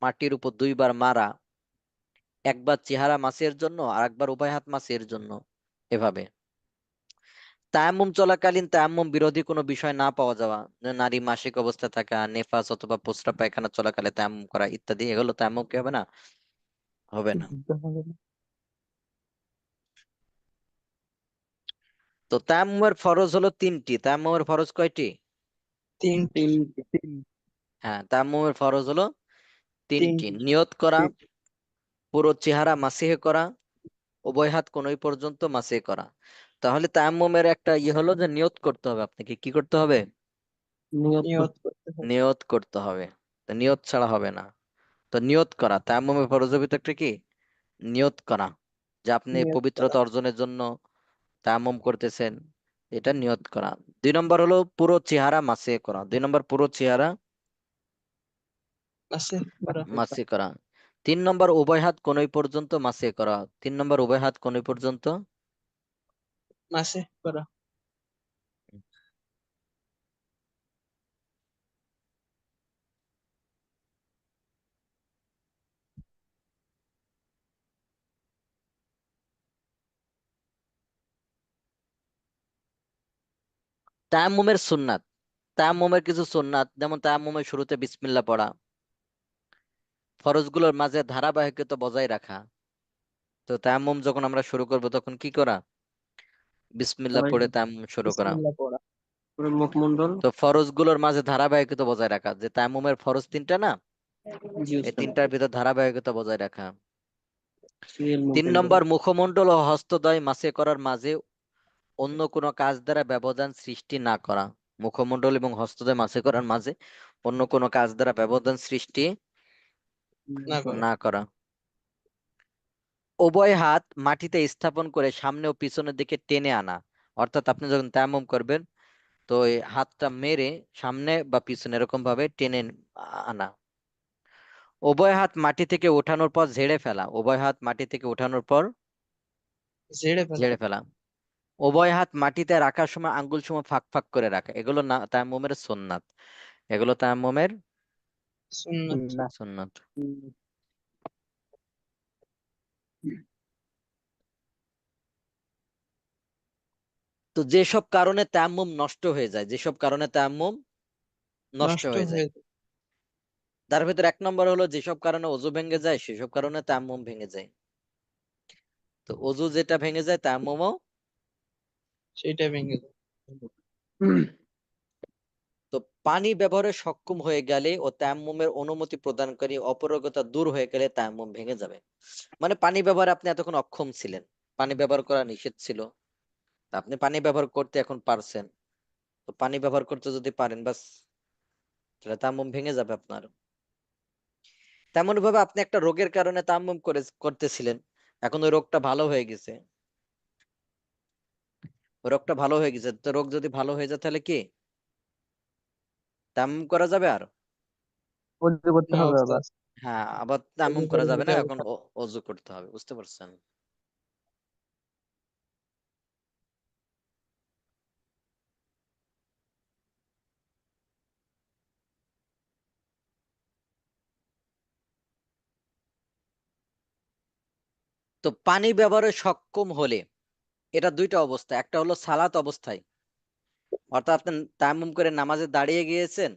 মাটির উপর 2 বার মারা, একবার চেহারা মাসের জন্য আর একবার উভয় হাত মাসের জন্য, এভাবে। তায়াম্মুম চলাকালীন তায়াম্মুম বিরোধী কোনো বিষয় না পাওয়া যাওয়া, যে নারী মাসিক অবস্থা থাকা, নেফাস অথবা প্রস্রাব পায়খানা চলাকালে তায়াম্মুম করা ইত্যাদি, এগুলো তায়াম্মুম কি হবে না? হবে না। তো তায়াম্মুমের ফরজ হলো 3টি। তায়াম্মুমের ফরজ কয়টি? তিনটি। হ্যাঁ, তায়াম্মুমের ফরজ হলো 3টি। তিনটি। নিয়ত করা, পুরো চেহারা মাসিহে করা, উভয় হাত কনুই পর্যন্ত মাসিহে করা। তাহলে তায়াম্মুমের একটা হলো যে নিয়ত করতে হবে। আপনাকে কি করতে হবে? নিয়ত করতে হবে। নিয়ত করতে হবে। তো নিয়ত ছাড়া হবে না। তো নিয়ত করা তায়াম্মুমের ফরজের ভিতর একটা কি? নিয়ত করা, যে আপনি নিয়ত করা। পবিত্রতা অর্জনের জন্য তায়াম্মুম করতেছেন, এটা নিয়ত করা। 2 নম্বর হলো পুরো চেহারা মাসিহে করা। 2 নম্বর পুরো চেহারা আছে করা। মাসে করা। 3 নম্বর উভয় হাত কনুই পর্যন্ত মাসে করা। 3 নম্বর উভয় হাত কনুই পর্যন্ত। মাসে করা। তায়াম্মুমের সুন্নাত। তায়াম্মুমের কিছু সুন্নাত, যেমন তায়াম্মুমের শুরুতে বিসমিল্লাহ পড়া, ফরজগুলোর মাঝে ধারাবাহিকতা বজায় রাখা। তো তায়াম্মুম যখন আমরা শুরু করব তখন কি করা? বিসমিল্লাহ সবাই পড়ে তায়াম্মুম শুরু করা। বিসমিল্লাহ পড়া। পুরো মুখমণ্ডল। তো ফরজগুলোর মাঝে ধারাবাহিকতা বজায় রাখা, যে তায়াম্মুমের ফরজ 3টা না, জি এই উস্তাদ। 3টার ভিতর ধারাবাহিকতা বজায় রাখা। সিরিয়াল 3 মেনটেন করা। নম্বর মুখমণ্ডল ও হস্তদ্বয় মাসে করার মাঝে অন্য কোনো কাজ দ্বারা ব্যবধান সৃষ্টি না করা। মুখমণ্ডল এবং হস্তদ্বয় মাসে করার মাঝে অন্য কোনো কাজ দ্বারা ব্যবধান সৃষ্টি না করা। না করা। উভয় হাত মাটিতে স্থাপন করে সামনে ও পিছনের দিকে টেনে আনা, অর্থাৎ আপনি যখন তায়াম্মুম করবেন তো এই হাতটা মেরে সামনে বা পিছনে এরকম ভাবে টেনে আনা, উভয় হাত মাটি থেকে ওঠানোর পর ঝেড়ে ফেলা, উভয় হাত মাটি থেকে ওঠানোর পর ঝেড়ে ফেলা। ঝেড়ে ফেলা, উভয় হাত মাটিতে রাখার সময় আঙ্গুল সময় ফাঁক ফাঁক করে রাখা, এগুলো না তায়াম্মুমের সুন্নাত, এগুলো তায়াম্মুমের সুন্নাত। সুন্নাত। তো যেসব কারণে তায়াম্মুম নষ্ট হয়ে যায়, যেসব কারণে তায়াম্মুম নষ্ট হয়ে যায়, তার ভিতরে 1 নম্বর হলো যেসব কারণে ওযু ভেঙে যায় সেসব কারণে তায়াম্মুম ভেঙে যায়। তো ওযু যেটা ভেঙে যায় তায়াম্মুমও সেটা ভেঙে যায়। তো পানি ব্যবহারে সক্ষম হয়ে গেলে ও তায়াম্মুমের অনুমতি প্রদানকারী অপারগতা দূর হয়ে গেলে তায়াম্মুম ভেঙে যাবে। মানে পানি ব্যবহারে আপনি এতক্ষণ অক্ষম ছিলেন, পানি ব্যবহার করা নিষেধ ছিল, তা আপনি পানি ব্যবহার করতে এখন পারছেন, তো পানি ব্যবহার করতে যদি পারেন বাস, তাহলে তায়াম্মুম ভেঙে যাবে আপনার। তেমন ভাবে আপনি একটা রোগের কারণে তায়াম্মুম করতেছিলেন, এখন ওই রোগটা ভালো হয়ে গেছে, ওই রোগটা ভালো হয়ে গেছে, তো রোগ যদি ভালো হয়ে যায় তাহলে কি তায়াম্মুম করা যাবে? আর ওযু করতে না হবে আবার। ওস্তাদ, হ্যাঁ, আবার ওযু তায়াম্মুম করা করে যাবে নিতে না, হবে। এখন ওযু করতে হবে, বুঝতে পারছেন? তো পানি ব্যবহারে সক্ষম হলে এটা দুইটা অবস্থা, একটা হলো সালাত অবস্থায়, অর্থাৎ আপনি তায়াম্মুম করে নামাজে দাঁড়িয়ে গিয়েছেন,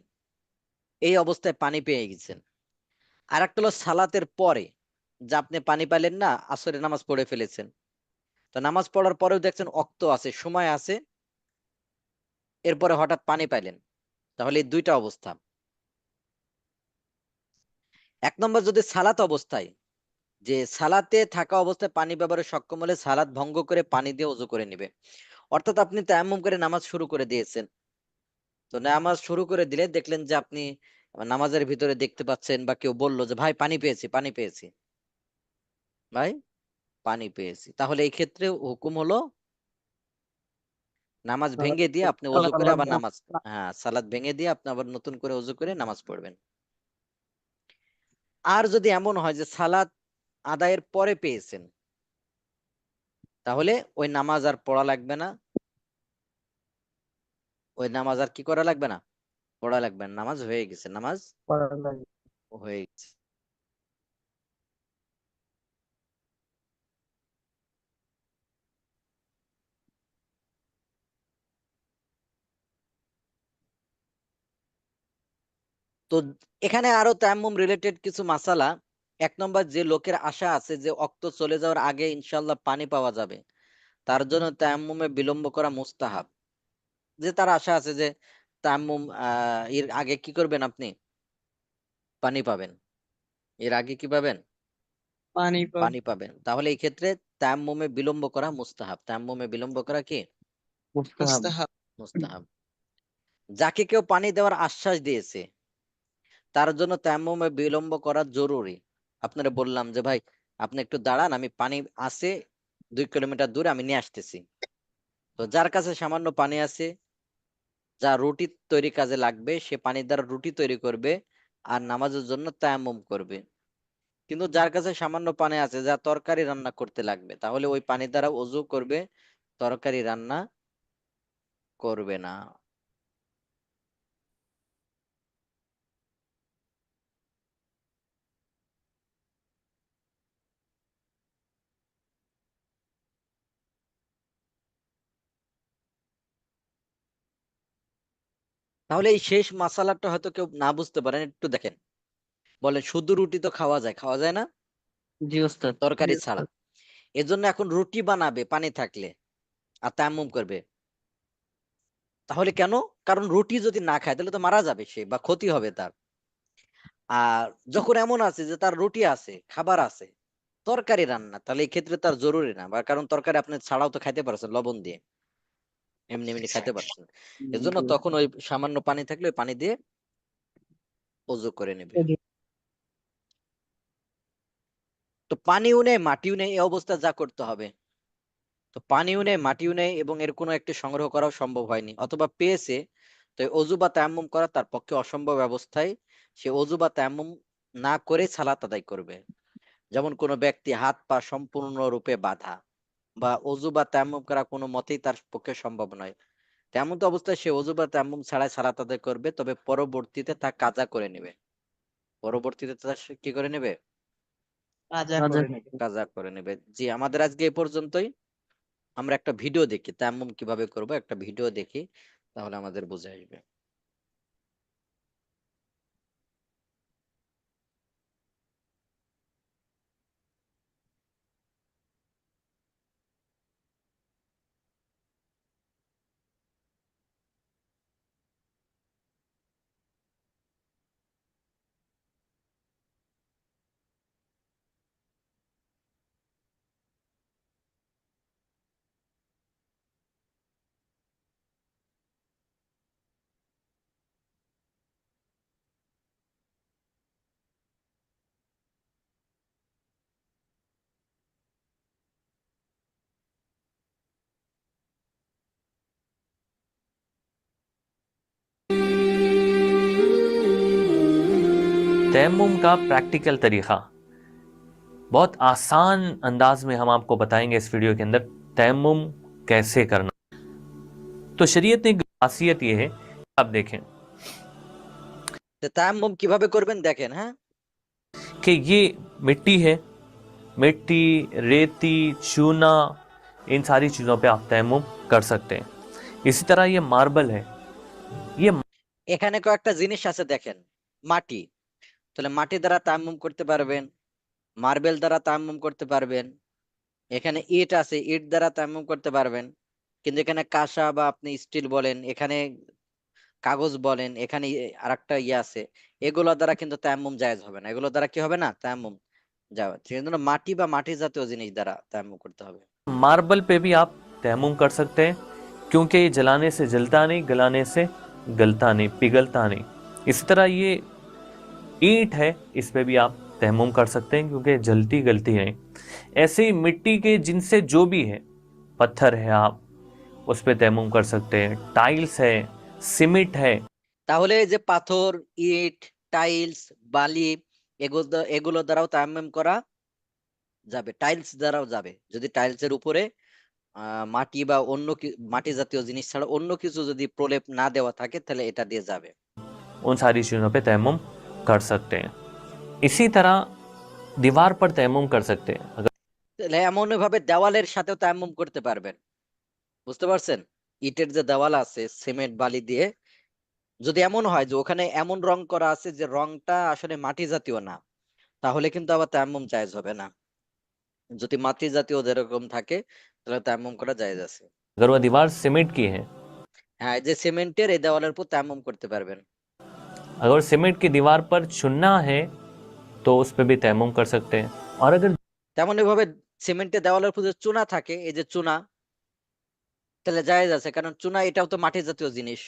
এই অবস্থায় পানি পেয়ে গেছেন। আর একটা হলো সালাতের পরে, যে আপনি পানি পাইলেন না, আসরে নামাজ পড়ে ফেলেছেন, তো নামাজ পড়ার পরেও দেখছেন অক্ত আছে, সময় আছে, এরপরে হঠাৎ পানি পাইলেন, তাহলে এই দুইটা অবস্থা। 1 নম্বর যদি সালাত অবস্থায়, যে সালাতে থাকা অবস্থায় পানি ব্যবহারে সক্ষম হলে সালাত ভঙ্গ করে পানি দিয়ে ওযু করে নিবে। অর্থাৎ আপনি তায়াম্মুম করে নামাজ শুরু করে দিয়েছেন, তো নামাজ শুরু করে দিলে দেখলেন যে আপনি নামাজের ভিতরে দেখতে পাচ্ছেন বা কেউ বলল যে ভাই পানি পেয়েছি, পানি পেয়েছি, ভাই পানি পেয়েছি, তাহলে এই ক্ষেত্রে হুকুম হলো নামাজ ভেঙে দিয়ে আপনি ওযু করে আবার নামাজ, হ্যাঁ সালাত ভেঙে দিয়ে আপনি আবার নতুন করে ওযু করে নামাজ পড়বেন। আর যদি এমন হয় যে সালাত আদায়ের পরে পেয়েছেন, তাহলে ওই নামাজ আর পড়া লাগবে না, ওই নামাজ আর কি করা লাগবে না, পড়া লাগবে না, নামাজ হয়ে গেছে, নামাজ হয়ে গেছে। তো এখানে আরো তায়াম্মুম রিলেটেড কিছু মাসালা। 1 নম্বর, যে লোকের আশা আছে যে অক্ত চলে যাওয়ার আগে ইনশাআল্লাহ পানি পাওয়া যাবে, তার জন্য তায়াম্মুমে বিলম্ব করা মুস্তাহাব। যে তার আশা আছে যে তায়াম্মুম এর আগে কি করবেন আপনি, পানি পাবেন, এর আগে কি পাবেন, পানি পানি পাবেন, তাহলে এই ক্ষেত্রে তায়াম্মুমে বিলম্ব করা মুস্তাহাব। তায়াম্মুমে বিলম্ব করা কি মুস্তাহাব। মুস্তাহাব। যাকে কেউ পানি দেওয়ার আশ্বাস দিয়েছে তার জন্য তায়াম্মুমে বিলম্ব করা জরুরি। আপনারা বললাম যে ভাই আপনি একটু দাঁড়ান, আমি পানি আছে 2 কিলোমিটার দূরে, আমি নিয়ে আসতেছি। তো যার কাছে সামান্য পানি আছে, যা রুটি তৈরি কাজে লাগবে, সে পানি দ্বারা রুটি তৈরি করবে আর নামাজের জন্য তায়াম্মুম করবে। কিন্তু যার কাছে সামান্য পানি আছে, যা তরকারি রান্না করতে লাগবে, তাহলে ওই পানি দ্বারা ওযু করবে, তরকারি রান্না করবে না। তাহলে এই শেষ মাসালাটা হয়তো কেউ না বুঝতে পারেন, একটু দেখেন। বলে শুধু রুটি তো খাওয়া যায়, খাওয়া যায় না জি ওস্তাদ। তরকারি ছাড়া, এজন্য এখন রুটি বানাবে পানি থাকলে আর তায়াম্মুম করবে, তাহলে কেন? কারণ রুটি যদি না খায় তাহলে তো মারা যাবে সে, বা ক্ষতি হবে তার। আর যখন এমন আছে যে তার রুটি আছে, খাবার আছে, তরকারি রান্না, তাহলে এই ক্ষেত্রে তার জরুরি না, বা কারণ তরকারি আপনি ছাড়াও তো খাইতে পারছেন লবণ দিয়ে, এমনি এমনি খাইতে পারছেন। এজন্য তখন ওই সামান্য পানি থাকলে ওই পানি দিয়ে ওযু করে নেবে। তো পানিও নেই মাটিও নেই, এই অবস্থা যা করতে হবে, তো পানিও নেই, মাটিও নেই, এবং এর কোনো একটি সংগ্রহ করাও সম্ভব হয়নি, অথবা পেয়েছে, তো এই অজু বা তায়াম্মুম করা তার পক্ষে অসম্ভব অবস্থায় সে অজু বা তায়াম্মুম না করে সালাত আদায় করবে। যেমন কোনো ব্যক্তি হাত পা সম্পূর্ণরূপে বাঁধা, বা অজু বা তায়াম্মুম করা কোনো মতেই তার পক্ষে সম্ভব নয়, তেমন তো অবস্থায় সে অজু বা তায়াম্মুম ছাড়াই সালাত আদায় করবে, তবে পরবর্তীতে তা কাজা করে নেবে। পরবর্তীতে তা সে কি করে নেবে? কাজা কাজা। করে নেবে। কাজা করে নেবে। জি, আমাদের আজকে এই পর্যন্তই। আমরা একটা ভিডিও দেখি তায়াম্মুম কিভাবে করব, একটা ভিডিও দেখি, তাহলে আমাদের বুঝে আসবে। तयम्मुम का प्रैक्टिकल तरीक़ा बहुत आसान अंदाज में हम आपको बताएंगे इस वीडियो के अंदर तयम्मुम कैसे करना। तो शरीयत में एक खासियत ये है, आप देखें তো তায়াম্মুম কিভাবে করবেন দেখেন। হ্যাঁ, कि ये मिट्टी है, मिट्टी, रेती, चूना, इन सारी चीज़ों पे आप तयम्मुम कर सकते हैं। इसी तरह ये मार्बल है, ये এখানে কয়েকটা জিনিস আছে দেখেন। মাটি, তাহলে মাটি দ্বারা তায়াম্মুম করতে পারবেন, মার্বেল দ্বারা তায়াম্মুম করতে পারবেন, এখানে ইট আছে, ইট দ্বারা তায়াম্মুম করতে পারবেন, কিন্তু এখানে কাঁসা বা আপনি স্টিল বলেন, এখানে কাগজ বলেন, এখানে আরেকটা ইয়ে আছে, এগুলো দ্বারা কিন্তু তায়াম্মুম জায়েজ হবে না। এগুলো দ্বারা কি হবে না? তায়াম্মুম জায়েজ। সেজন্য মাটি বা মাটি জাতীয় জিনিস দ্বারা তায়াম্মুম করতে হবে। मार्बल पे भी आप तयम्मुम कर सकते हैं, क्योंकि ये जलाने से जलता नहीं, गलाने से गलता नहीं, पिघलता नहीं। इसी तरह ये ईंट है, इस पे भी आप तयम्मुम कर सकते हैं, क्योंकि जलती गलती नहीं। ऐसे ही मिट्टी के जिनसे जो भी है, पत्थर है, आप उस पे तयम्मुम कर सकते हैं, टाइल्स है, सीमेंट है, তাহলে এই যে পাথর, ইট, টাইলস, বালি, এগুলো দ্বারাও তায়াম্মুম করা যাবে, টাইলস দ্বারাও যাবে। যদি টাইলসের উপরে মাটি বা মাটি জাতীয় জিনিস ছাড়া অন্য কিছু যদি প্রলেপ না দেওয়া থাকে, তাহলে এটা দিয়ে যাবে। उन सारी चीज़ों पे तयम्मुम कर सकते हैं। इसी तरह दीवार पर तयम्मुम कर सकते हैं। अगर তাহলে এমন ভাবে দেওয়ালের সাথেও তায়াম্মুম করতে পারবেন। বুঝতে পারছেন? ইটের যে দেওয়াল আছে সিমেন্ট বালি দিয়ে, যদি এমন হয় যে ওখানে এমন রং করা আছে যে রংটা আসলে মাটি জাতীয় না, তাহলে কিন্তু আবার তায়াম্মুম জায়েজ হবে না। যদি মাটি জাতীয় যেরকম থাকে, তাহলে তায়াম্মুম করা জায়েজ আছে। अगर वह दीवार सीमेंट की है, হ্যাঁ, এই যে সিমেন্টের এই দেওয়ালের উপর তায়াম্মুম करते পারবেন। अगर सीमेंट की दीवार पर चुनना है तो उस पर भी तयम्मुम कर सकते हैं। और अगर তেমনি ভাবে সিমেন্টের দেওয়ালের উপর যে চুনা থাকে, এই যে চুনা, তাহলে জায়েজ আছে, কারণ চুনা এটাও তো মাটি জাতীয় জিনিস।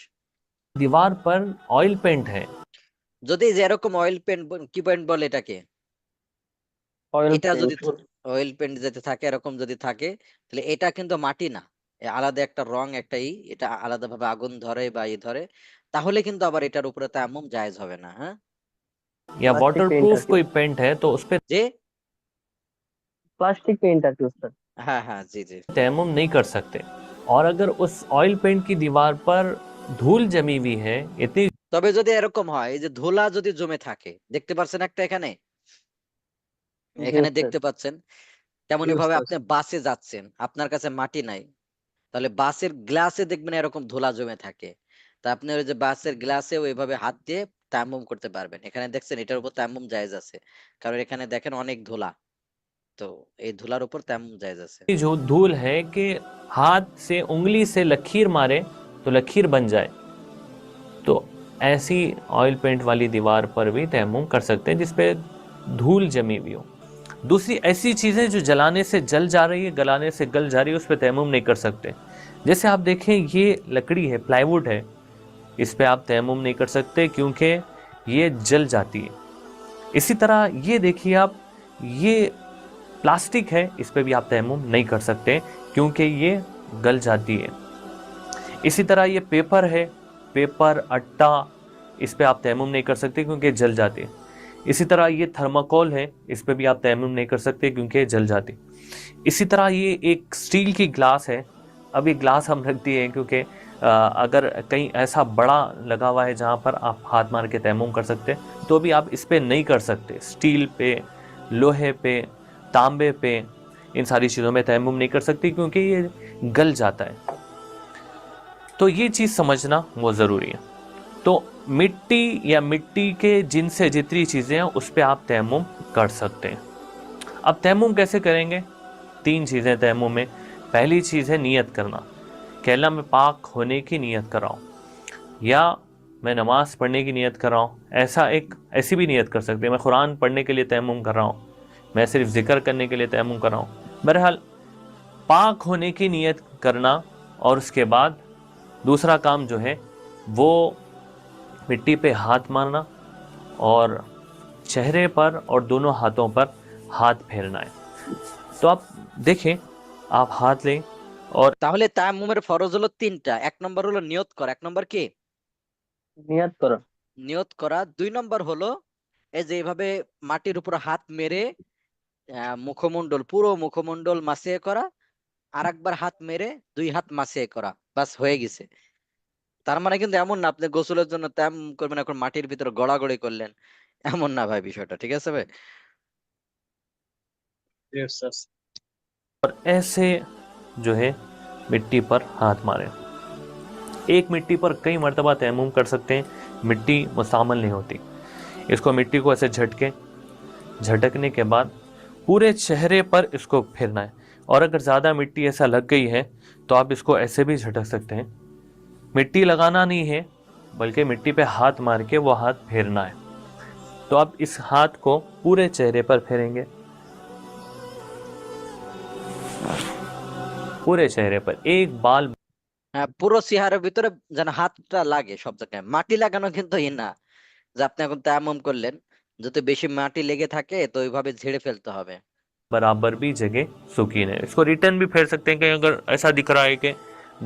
दीवार पर ऑयल पेंट है, যদি এই যে এরকম অয়েল পেন্ট, কি পেন্ট বলে এটাকে, অয়েল এটা পেইন্ট। যদি অয়েল পেন্ট যেতে থাকে, এরকম যদি থাকে, তাহলে এটা কিন্তু মাটি না, আলাদা একটা রং, এটা আলাদা ভাবে আগুন ধরে বা ধরে, তাহলে কিন্তু আবার এটার উপরে তায়াম্মুম জায়েজ হবে না। হ্যাঁ, या प्लास्टिक पेंट वाटरप्रूफ आती कोई पेंट है तो उस पर যে प्लास्टिक पेंट आती है उस पर। হ্যাঁ হ্যাঁ, জি জি। तयम्मुम नहीं कर सकते। और अगर उस ऑयल पेंट की दीवार पर धूल जमी हुई है, इतनी তবে যদি এরকম হয়, এই যে ধুলা যদি জমে থাকে, দেখতে পাচ্ছেন একটা এখানে, জি এখানে উস্তাদ। দেখতে পাচ্ছেন, তেমনি জি ভাবে উস্তাদ। আপনি বাসে যাচ্ছেন, আপনার কাছে মাটি নাই, তাহলে বাসের গ্লাসে দেখবেন এরকম ধুলা জমে থাকে, তা আপনি ওই যে বাসের গ্লাসে ওইভাবে হাত দিয়ে তায়াম্মুম করতে পারবেন। এখানে দেখছেন এটার উপর তায়াম্মুম জায়েজ আছে, কারণ এখানে দেখেন অনেক ধুলা, তো এই ধুলার উপর তায়াম্মুম জায়েজ আছে। जो धूल है कि हाथ से उंगली से लकीर मारे तो लकीर बन जाए, तो ऐसी ऑयल पेंट वाली दीवार पर भी तयम्मुम कर सकते हैं जिसपे धूल जमी हुई हो। दूसरी ऐसी चीज़ें जो जलाने से जल जा रही है, गलाने से गल जा रही है, उस पर तयम्मुम नहीं कर सकते। जैसे आप देखें ये लकड़ी है, प्लाईवुड है, इस पे आप तयम्मुम नहीं कर सकते क्योंकि ये जल जाती है। इसी तरह ये देखिए आप, ये प्लास्टिक है, इस पे भी आप तयम्मुम नहीं कर सकते क्योंकि ये गल जाती है। इसी तरह ये पेपर है, पेपर, अट्टा, इस पे आप तयम्मुम नहीं कर सकते क्योंकि जल जाती है। इसी तरह ये थर्माकोल है, इस पे भी आप तयम्मुम नहीं कर सकते क्योंकि जल जाती। इसी तरह ये एक स्टील की ग्लास है। अब ये ग्लास हम रख दिए हैं क्योंकि अगर कहीं ऐसा बड़ा लगा हुआ है जहाँ पर आप हाथ मार के तयम्मुम कर सकते हैं, तो भी आप इस पे नहीं कर सकते। स्टील पे, लोहे पे, तांबे पे, इन सारी चीज़ों में तयम्मुम नहीं कर सकते क्योंकि ये गल जाता है। तो ये चीज़ समझना वो ज़रूरी है। तो मिट्टी या मिट्टी के जिनसे जितनी चीज़ें हैं उस पर आप तयम्मुम कर सकते हैं। अब तयम्मुम कैसे करेंगे? 3 चीज़ें तयम्मुम में। पहली चीज़ है नियत करना, कि अल्लाह मैं पाक होने की नियत कर रहा हूँ, या मैं नमाज पढ़ने की नियत कर रहा हूँ। ऐसी भी नियत कर सकते हैं, मैं कुरान पढ़ने के लिए तयम्मुम कर रहा हूँ, मैं सिर्फ जिक्र करने के लिए तयम्मुम कर रहा हूँ। बहरहाल पाक होने की नियत करना, और उसके बाद दूसरा काम जो है वो मिट्टी पे हाथ मारना और चेहरे पर और दोनों हाथों पर हाथ फेरना है। तो आप देखें, आप हाथ लें और তাহলে তায়াম্মুমের ফরজ হলো 3টা। 1 নম্বর হলো নিয়ত করা, 1 নম্বর কি? নিয়াত করো। নিয়ত করা। 2 নম্বর হলো এই যে এইভাবে মাটির উপর হাত মেরে মুখমণ্ডল, পুরো মুখমণ্ডল মাসিয়ে করা, আরেকবার হাত মেরে 2 হাত মাসিয়ে করা, বাস হয়ে গেছে। তার মানে কিন্তু এমন না আপনি গোসলের জন্য তায়াম্মুম করবেন এখন মাটির ভিতরে গড়াগড়ি করলেন, এমন না ভাই বিষয়টা, ঠিক আছে ভাই? ऐसे जो है मिट्टी पर हाथ मारें। एक मिट्टी पर कई मर्तबा तयम्मुम कर सकते हैं, मिट्टी मुस्तअमल नहीं होती। इसको मिट्टी को ऐसे झटकने के बाद पूरे चेहरे पर इसको फिरना है। और अगर ज़्यादा मिट्टी ऐसा लग गई है तो आप इसको ऐसे भी झटक सकते हैं। मिट्टी लगाना नहीं है, बल्कि मिट्टी पे हाथ मार के वो हाथ फेरना है। तो आप इस हाथ को पूरे चेहरे पर फेरेंगे, पूरे चेहरे पर एक बाल। হ্যাঁ, পুরো চেহারার ভিতরে যেন হাতটা লাগে সব জায়গায়। মাটি লাগানো কিন্তু ই না যে আপনি এখন তায়াম্মুম করলেন, যদি বেশি মাটি লেগে থাকে তো ওইভাবে ঝেড়ে ফেলতে হবে। बराबर भी जगह सुकीन है। इसको रिटर्न भी फेर सकते हैं, कहीं अगर ऐसा दिख रहा है कि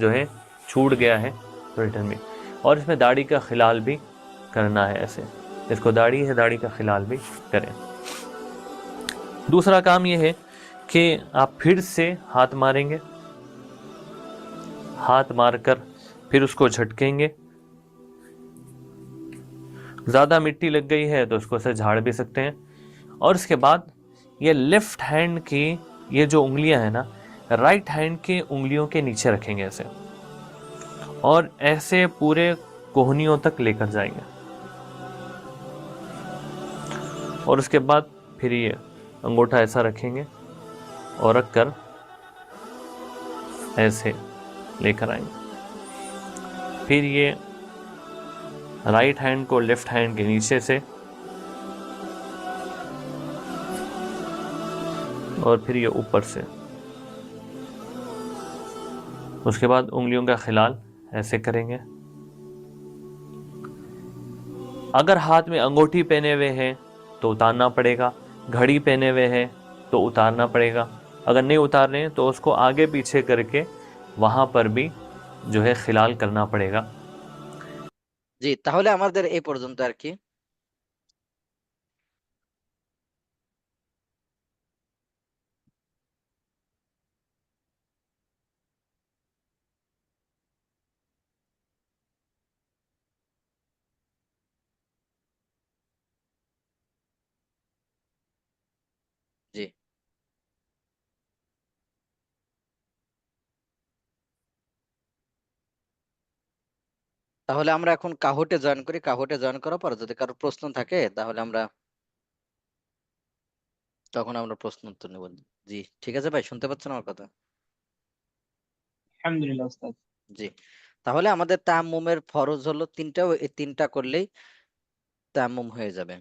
जो है छूट गया है तो रिटर्न भी। और इसमें दाढ़ी का खिलाल भी करना है, ऐसे इसको दाढ़ी है, दाढ़ी का खिलाल भी करें। दूसरा काम ये है कि आप फिर से हाथ मारेंगे, हाथ मारकर फिर उसको झटकेंगे। ज़्यादा मिट्टी लग गई है तो उसको से झाड़ भी सकते हैं। और इसके बाद ये लेफ्ट हैंड की ये जो उंगलियां हैं ना, राइट हैंड की उंगलियों के नीचे रखेंगे ऐसे, और ऐसे पूरे कोहनियों तक लेकर जाएंगे। और उसके बाद फिर ये अंगूठा ऐसा रखेंगे और रख कर ऐसे लेकर आएंगे। फिर ये राइट हैंड को लेफ्ट हैंड के नीचे से, और फिर ये ऊपर से। उसके बाद उंगलियों का खिलाल ऐसे करेंगे। अगर हाथ में अंगूठी पहने हुए हैं तो उतारना पड़ेगा, घड़ी पहने हुए हैं तो उतारना पड़ेगा। अगर नहीं उतार रहे हैं तो उसको आगे पीछे करके वहाँ पर भी जो है खिलाल करना पड़ेगा। জি, তাহলে আমাদের এই পর্যন্ত আর কি। জি, তাহলে আমরা এখন কাহুটে জয়েন করি। কাহুটে জয়েন করার পর যদি কারো প্রশ্ন থাকে তাহলে আমরা তখন আমরা প্রশ্ন উত্তর নেব। জি, ঠিক আছে ভাই, শুনতে পাচ্ছেন আমার কথা? আলহামদুলিল্লাহ উস্তাদ। জি, তাহলে আমাদের তায়াম্মুমের ফরজ হলো 3টা, এই 3টা করলেই তায়াম্মুম হয়ে যাবে।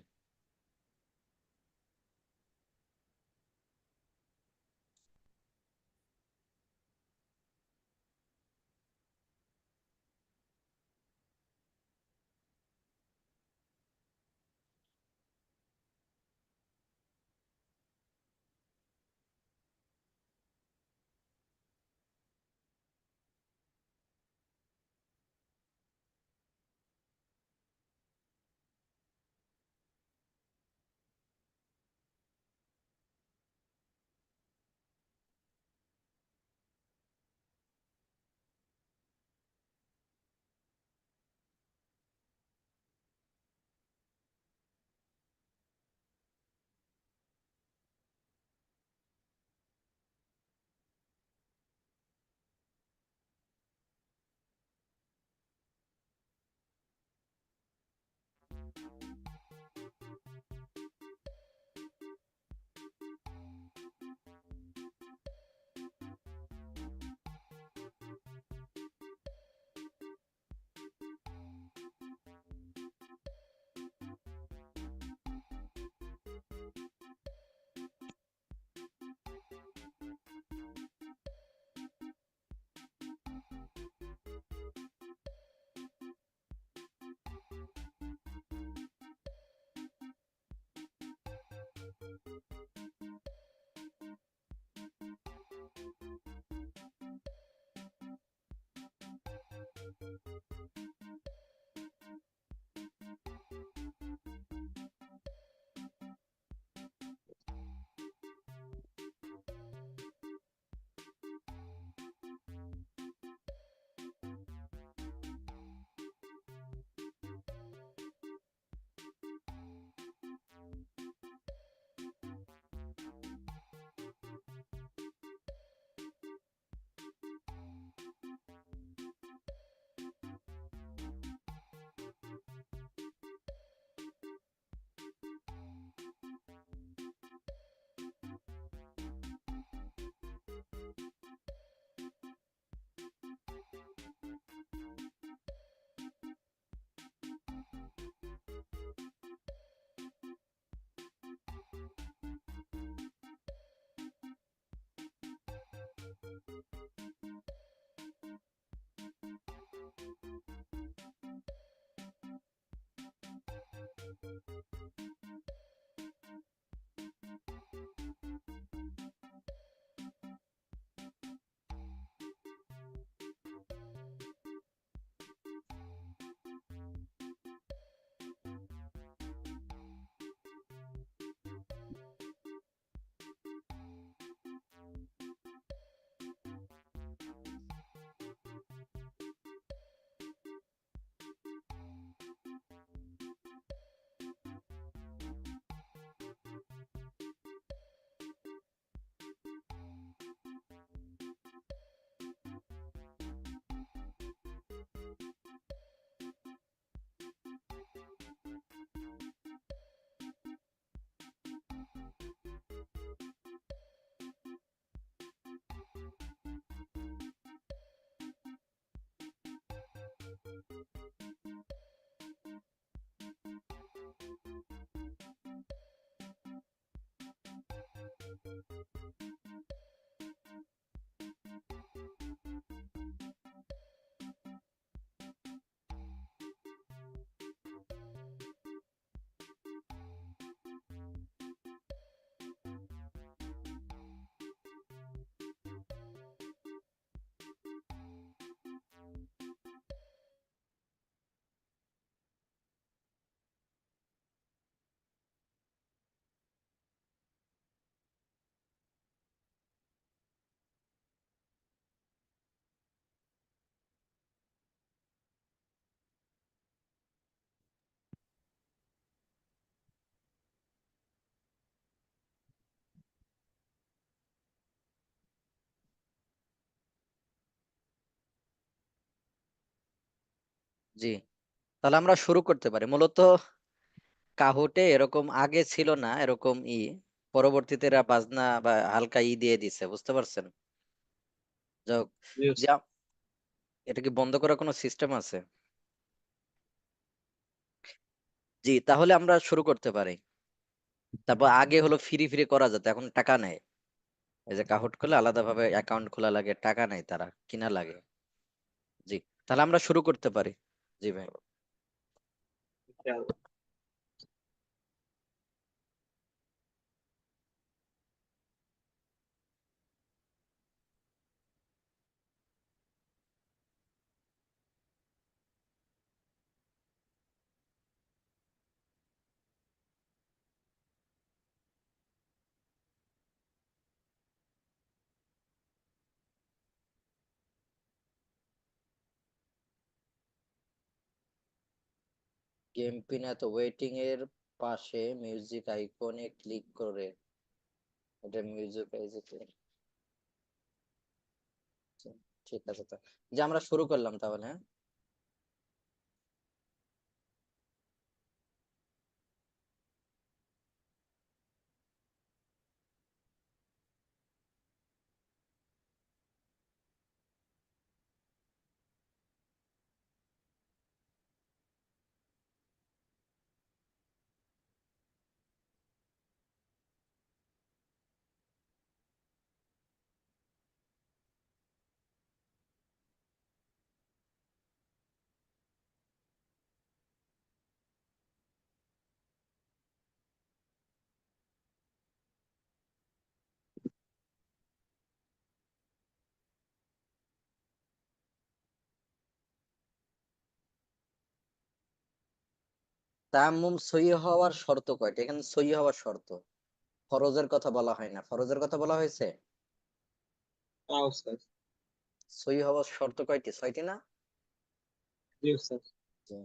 জি, তাহলে আমরা শুরু করতে পারি। মূলত কাহুটে এরকম আগে ছিল না, এরকম পরবর্তীতে এরা বাজনা বা হালকা দিয়ে দিছে, বুঝতে পারছেন? যাই হোক, জি যে ওস্তাদ। এটা কি বন্ধ করার কোনো সিস্টেম আছে? জি, তাহলে আমরা শুরু করতে পারি। তারপর আগে হলো ফ্রি ফ্রি করা যেত, এখন টাকা নেয়। এই যে কাহুট করলে আলাদাভাবে অ্যাকাউন্ট খোলা লাগে, টাকা নেয়, তারা কিনা লাগে। জি, তাহলে আমরা শুরু করতে পারি। জি ভাই। গেম পিন এত ওয়েটিং এর পাশে মিউজিক আইকনে ক্লিক করে এটা মিউজিক ঠিক আছে, তো যে আমরা শুরু করলাম তাহলে, হ্যাঁ? তায়াম্মুম সহি হওয়ার শর্ত কয়টা? এখানে সহি হওয়ার শর্ত, ফরজের কথা বলা হয় না। ফরজের কথা বলা হয়েছে? না উস্তাদ। সহি হওয়ার শর্ত কয়টি? 6টি না? জি উস্তাদ। জি।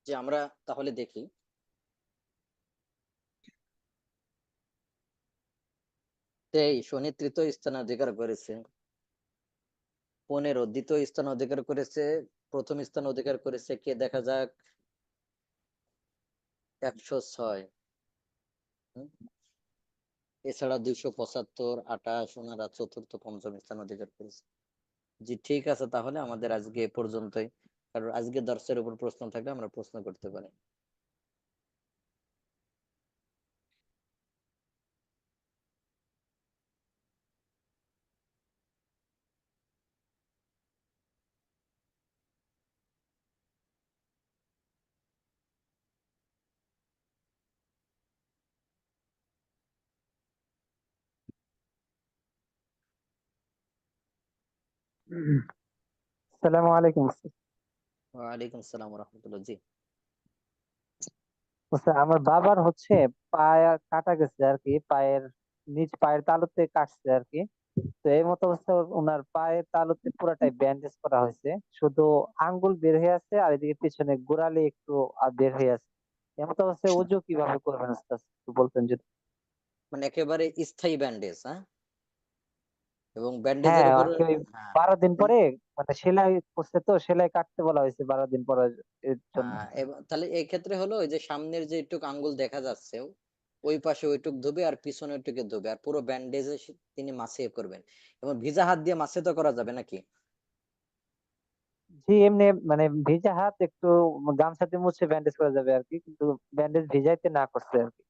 যে আমরা তাহলে দেখি, শনি তৃতীয় স্থান অধিকার করেছে, 15 দ্বিতীয় স্থান অধিকার করেছে, প্রথম স্থান অধিকার করেছে কে দেখা যাক, 106। এছাড়া 275, 28 ওনারা চতুর্থ পঞ্চম স্থান অধিকার করেছে। জি ঠিক আছে, তাহলে আমাদের আজকে এ পর্যন্তই। কারণ আজকে দর্শের উপর প্রশ্ন থাকলে আমরা প্রশ্ন করতে পারি। আসসালামু আলাইকুম উস্তাদ। ওয়ালাইকুম আসসালাম রহমতুল্লাহ। জি। উস্তাদ, আমার বাবার হচ্ছে পায়ে কাটা গেছে আর কি, পায়ের নিচ পায়ের তালুতে কাটছে আর কি। তো এই মতো অবস্থা ওনার পায়ের তালুতে পুরাটাই ব্যান্ডেজ করা হয়েছে, শুধু আঙ্গুল বের হয়ে আছে আর এদিকে পিছনে গোড়ালি একটু বের হয়ে আছে। এমত অবস্থায় ওযু কিভাবে করবেন উস্তাদ, একটু বলতেন যদি। মানে একেবারে স্থায়ী ব্যান্ডেজ, হ্যাঁ? এবং ব্যান্ডেজের হ্যাঁ, আর উপরে, কি ওই হ্যাঁ 12 দিন পরে মানে সেলাই করছে, তো সেলাই কাটতে বলা হয়েছে 12 দিন পরে এর জন্য। তাহলে এই ক্ষেত্রে হলো ওই যে সামনের যে একটু আঙ্গুল দেখা যাচ্ছে, ওই পাশে ওইটুক ধুবে আর পিছনে ওইটুকে ধুবে, আর পুরো ব্যান্ডেজে তিনি মাসিয়ে করবেন। এবং ভিজা হাত দিয়ে মাসে তো করা যাবে নাকি? জি, এমনি মানে ভিজা হাত একটু গামছাতে মুছে ব্যান্ডেজ করা যাবে আর কি, কিন্তু ব্যান্ডেজ ভিজাইতে না করছে আর কি।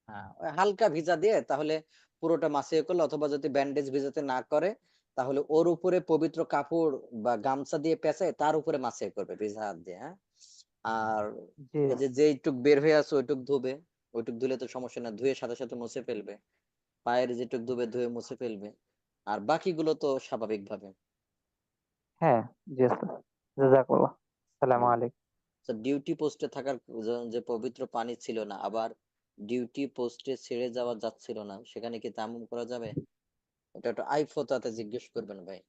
হ্যাঁ, ওই হালকা ভিজা দিয়ে তাহলে পুরোটা মাসিয়ে করলে, অথবা যদি ব্যান্ডেজ ভিজাতে না করে তাহলে ওর উপরে পবিত্র কাপড় বা গামছা দিয়ে পেঁচায় তার উপরে মাসিয়ে করবে ভিজা হাত দিয়ে, হ্যাঁ। আর জি এই যে যেইটুক বের হয়ে আছে ওইটুক ধুবে, ওইটুক ধুলে তো সমস্যা না, ধুয়ে সাথে সাথে মুছে ফেলবে। পায়ের যেটুক ধুবে ধুয়ে মুছে ফেলবে। আর বাকিগুলো তো স্বাভাবিক ভাবে। হ্যাঁ। জি স্যার, জাযাকাল্লাহ। আসসালামু আলাইকুম। ডিউটি পোস্টে থাকার যে পবিত্র পানি ছিল না, আবার ডিউটি পোস্টে ছেড়ে যাওয়া যাচ্ছিল না, সেখানে কি তায়াম্মুম করা যাবে? এটা একটু আইফতাতে জিজ্ঞেস করবেন ভাই।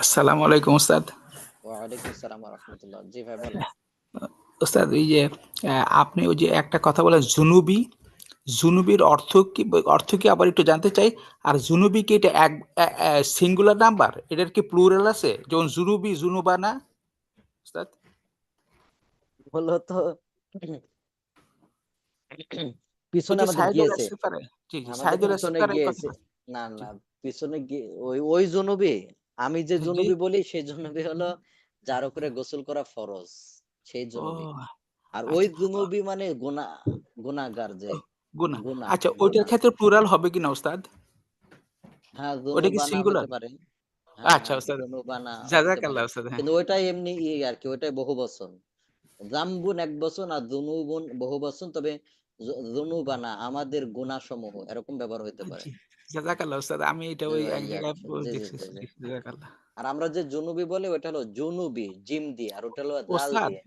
আসসালামু আলাইকুম ওস্তাদ। ওয়ালাইকুম আসসালাম ওয়া রাহমাতুল্লাহ। জি ভাই বলেন। ওস্তাদ, ওই যে আপনি ওই যে একটা কথা বলেন জুনুবি, জুনুবির অর্থ কি আবার একটু জানতে চাই। আর জুনুবি কি এটা এক সিঙ্গুলার নাম্বার, এটার কি প্লুরাল আছে, যেমন জুনুবি জুনুবা না ওস্তাদ? মূলত ওই পিছনে যে আমাদের সাইদুল গিয়েছে, সিপারে, জি জি আমাদের সাইদুল পিছনে সিপারের কথা। গিয়েছে। না জি না, পিছনে গিয়ে ওই ওই জনবে আমি যে জি জুনুবি বলি সেই জুনুবি হলো যার উপরে গোসল করা ফরজ, সেই ও জুনুবি। আর ওই আচ্ছা জুনুবি মানে গুনাহগার যে গুনা গুনাহ আচ্ছা ওইটার গুনাহ। ক্ষেত্রে প্লুরাল হবে কিনা ওস্তাদ? হ্যাঁ, ওটা কি যুনুবানা হতে সিঙ্গুলার? পারে। হ্যাঁ, আচ্ছা হ্যাঁ, ওস্তাদ, যুনুবানা হতে পারে। জাযাকাল্লাহ ওস্তাদ। হ্যাঁ কিন্তু ওইটাই এমনি আর কি, ওইটাই বহু বচন। জামবুন এক বচন আর যুনুবুন বহু বচন, তবে যুনুবানা আমাদের গুনাহসমূহ এরকম ব্যবহার হইতে পারে। জি, জাযাকাল্লাহ ওস্তাদ। আমি এটা ওই এক জায়গায় জি, জি, দেখছি। জি, জি। জাযাকাল্লাহ। আর আমরা যে জুনুবি বলি ওটা হলো জুনুবি জিম দিয়ে, আর ওটা হলো জাল ওস্তাদ, দিয়ে।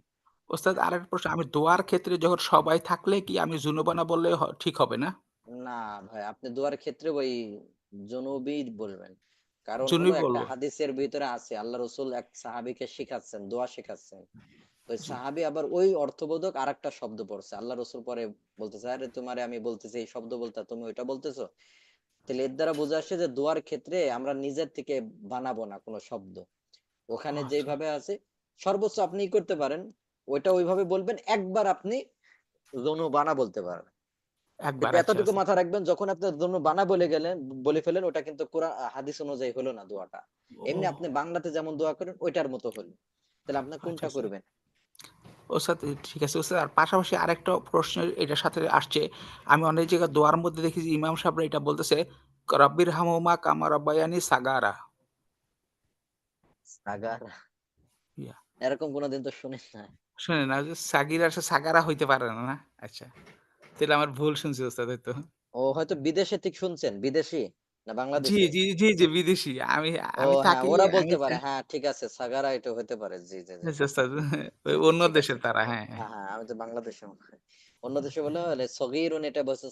ওস্তাদ আরেকটা প্রশ্ন। আমি দোয়ার ক্ষেত্রে যখন সবাই থাকলে কি আমি জুনুবানা বললে ঠিক হবে না? না ভাই, আপনি দোয়ার ক্ষেত্রে ওই জুনুবি বলবেন। কারণ হলো জুনুবি একটা বলবো। হাদিসের ভিতরে আছে আল্লাহ রসুল এক সাহাবীকে শিখাচ্ছেন, দোয়া শিখাচ্ছেন। ওই জি। সাহাবী আবার ওই অর্থবোধক আরেকটা শব্দ পড়ছে। আল্লাহ রসুল পরে বলতেছে, আরে তোমারে আমি বলতেছি এই শব্দ বলতে, তুমি ওইটা বলতেছো। তাহলে এর দ্বারা বোঝা আসছে যে দোয়ার ক্ষেত্রে আমরা নিজের থেকে বানাবো না কোনো শব্দ। ওখানে আচ্ছা, যেভাবে আছে সর্বোচ্চ আপনি কি করতে পারেন, ওইটা ওইভাবে বলবেন, একবার আপনি বানা বলতে পারেন। একবার কিন্তু আচ্ছা এতটুকু ওস্তাদ। মাথা রাখবেন, যখন আপনি বানা বলে ফেলেন, ওটা কিন্তু কোরআন হাদিস অনুযায়ী হলো না দোয়াটা। এমনি আপনি ও বাংলাতে যেমন দোয়া করেন ওইটার মতো হলো। তাহলে আপনি আচ্ছা কোনটা ওস্তাদ। করবেন? ওস্তাদ ঠিক আছে ওস্তাদ। আর পাশাপাশি আরেকটা প্রশ্ন এটার সাথে আসছে। আমি অনেক জায়গায় দোয়ার মধ্যে দেখেছি ইমাম সাহেবরা এটা বলতেছে, "রব্বির হামহুমা কামা রাব্বায়ানি সাগারা।" সাগার, ইয়া এরকম কোনোদিন তো শুনি না। শুনেন না যে সাগিরা সাগারা হইতে পারে না, না? আচ্ছা। তাহলে আমার ভুল শুনছি ওস্তাদ হয়তো। ও হয়তো বিদেশে থেকে শুনছেন, বিদেশি না জি, বাংলাদেশে? জি, জি, জি বিদেশি। আমি ও আমি হ্যাঁ, থাকি ওরা আমি বলতে পারে, হ্যাঁ ঠিক আছে, সাগারা এটা হতে পারে। জি, জি, জি, জি, ওস্তাদ ওই জি, জি, অন্য ঠিক আছে। দেশের তারা। হ্যাঁ, হ্যাঁ। হ্যাঁ, হ্যাঁ, আমি তো বাংলাদেশে অন্য দেশে বলে হলে সগীরুন, এটা বলছে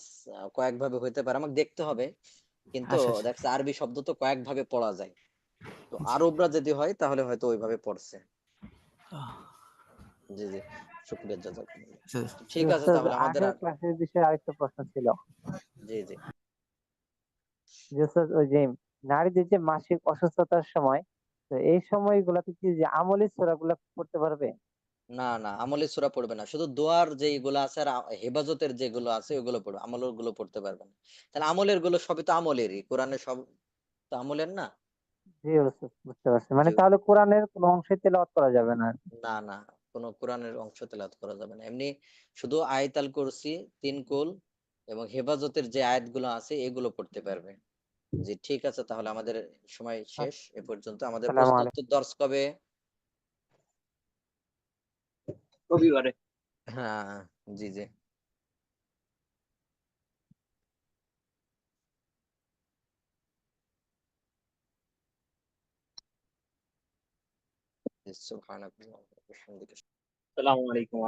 কয়েক ভাবে হইতে পারে, আমাকে দেখতে হবে। কিন্তু আচ্ছা, আচ্ছা। দেখছে আরবি শব্দ তো কয়েক ভাবে পড়া যায়। তো জি। আরবরা যদি হয় তাহলে হয়তো ওইভাবে পড়ছে। আহ, জি, জি। শুকরিয়া, জাযাকাল্লাহ। আচ্ছা, তো ঠিক আছে ওস্তাদ তাহলে আমাদের আগের ক্লাসের বিষয়ে আরেকটা প্রশ্ন ছিল। জি, জি। যে ওস্তাদ ওই যে নারীদের যে মাসিক অসুস্থতার সময়, তো এই সময়গুলোতে কি যে আমলি সূরাগুলো পড়তে পারবে? না, না, আমলের সূরা পড়বে না। শুধু দোয়ার যেইগুলো আছে আর হেফাজতের যেগুলো আছে ওগুলো পড়বে। আমলের গুলো পড়তে পারবে না। তাহলে আমলের গুলো সবই তো আমলেরই। কোরআনের সব তো আমলের না? জি ওস্তাদ, বুঝতে পারছি। মানে জি। তাহলে কোরআনের কোনো অংশে তেলাওয়াত করা যাবে না? না, না, কোন কোরআনের অংশ তেলাওয়াত করা যাবে না। এমনি শুধু আয়াতুল কুরসি, ৩ কুল এবং হেফাজতের যে আয়াতগুলো আছে এগুলো পড়তে পারবে। জি, ঠিক আছে তাহলে আমাদের সময় শেষ। এ পর্যন্ত। আমাদের আসসালামু প্রশ্ন উত্তর আলাইকুম। দর্স কবে? রবিবারে। হ্যাঁ, জি, জি। সুবহানাল্লাহ ওয়া বিহামদিহি। আসসালামু আলাইকুম।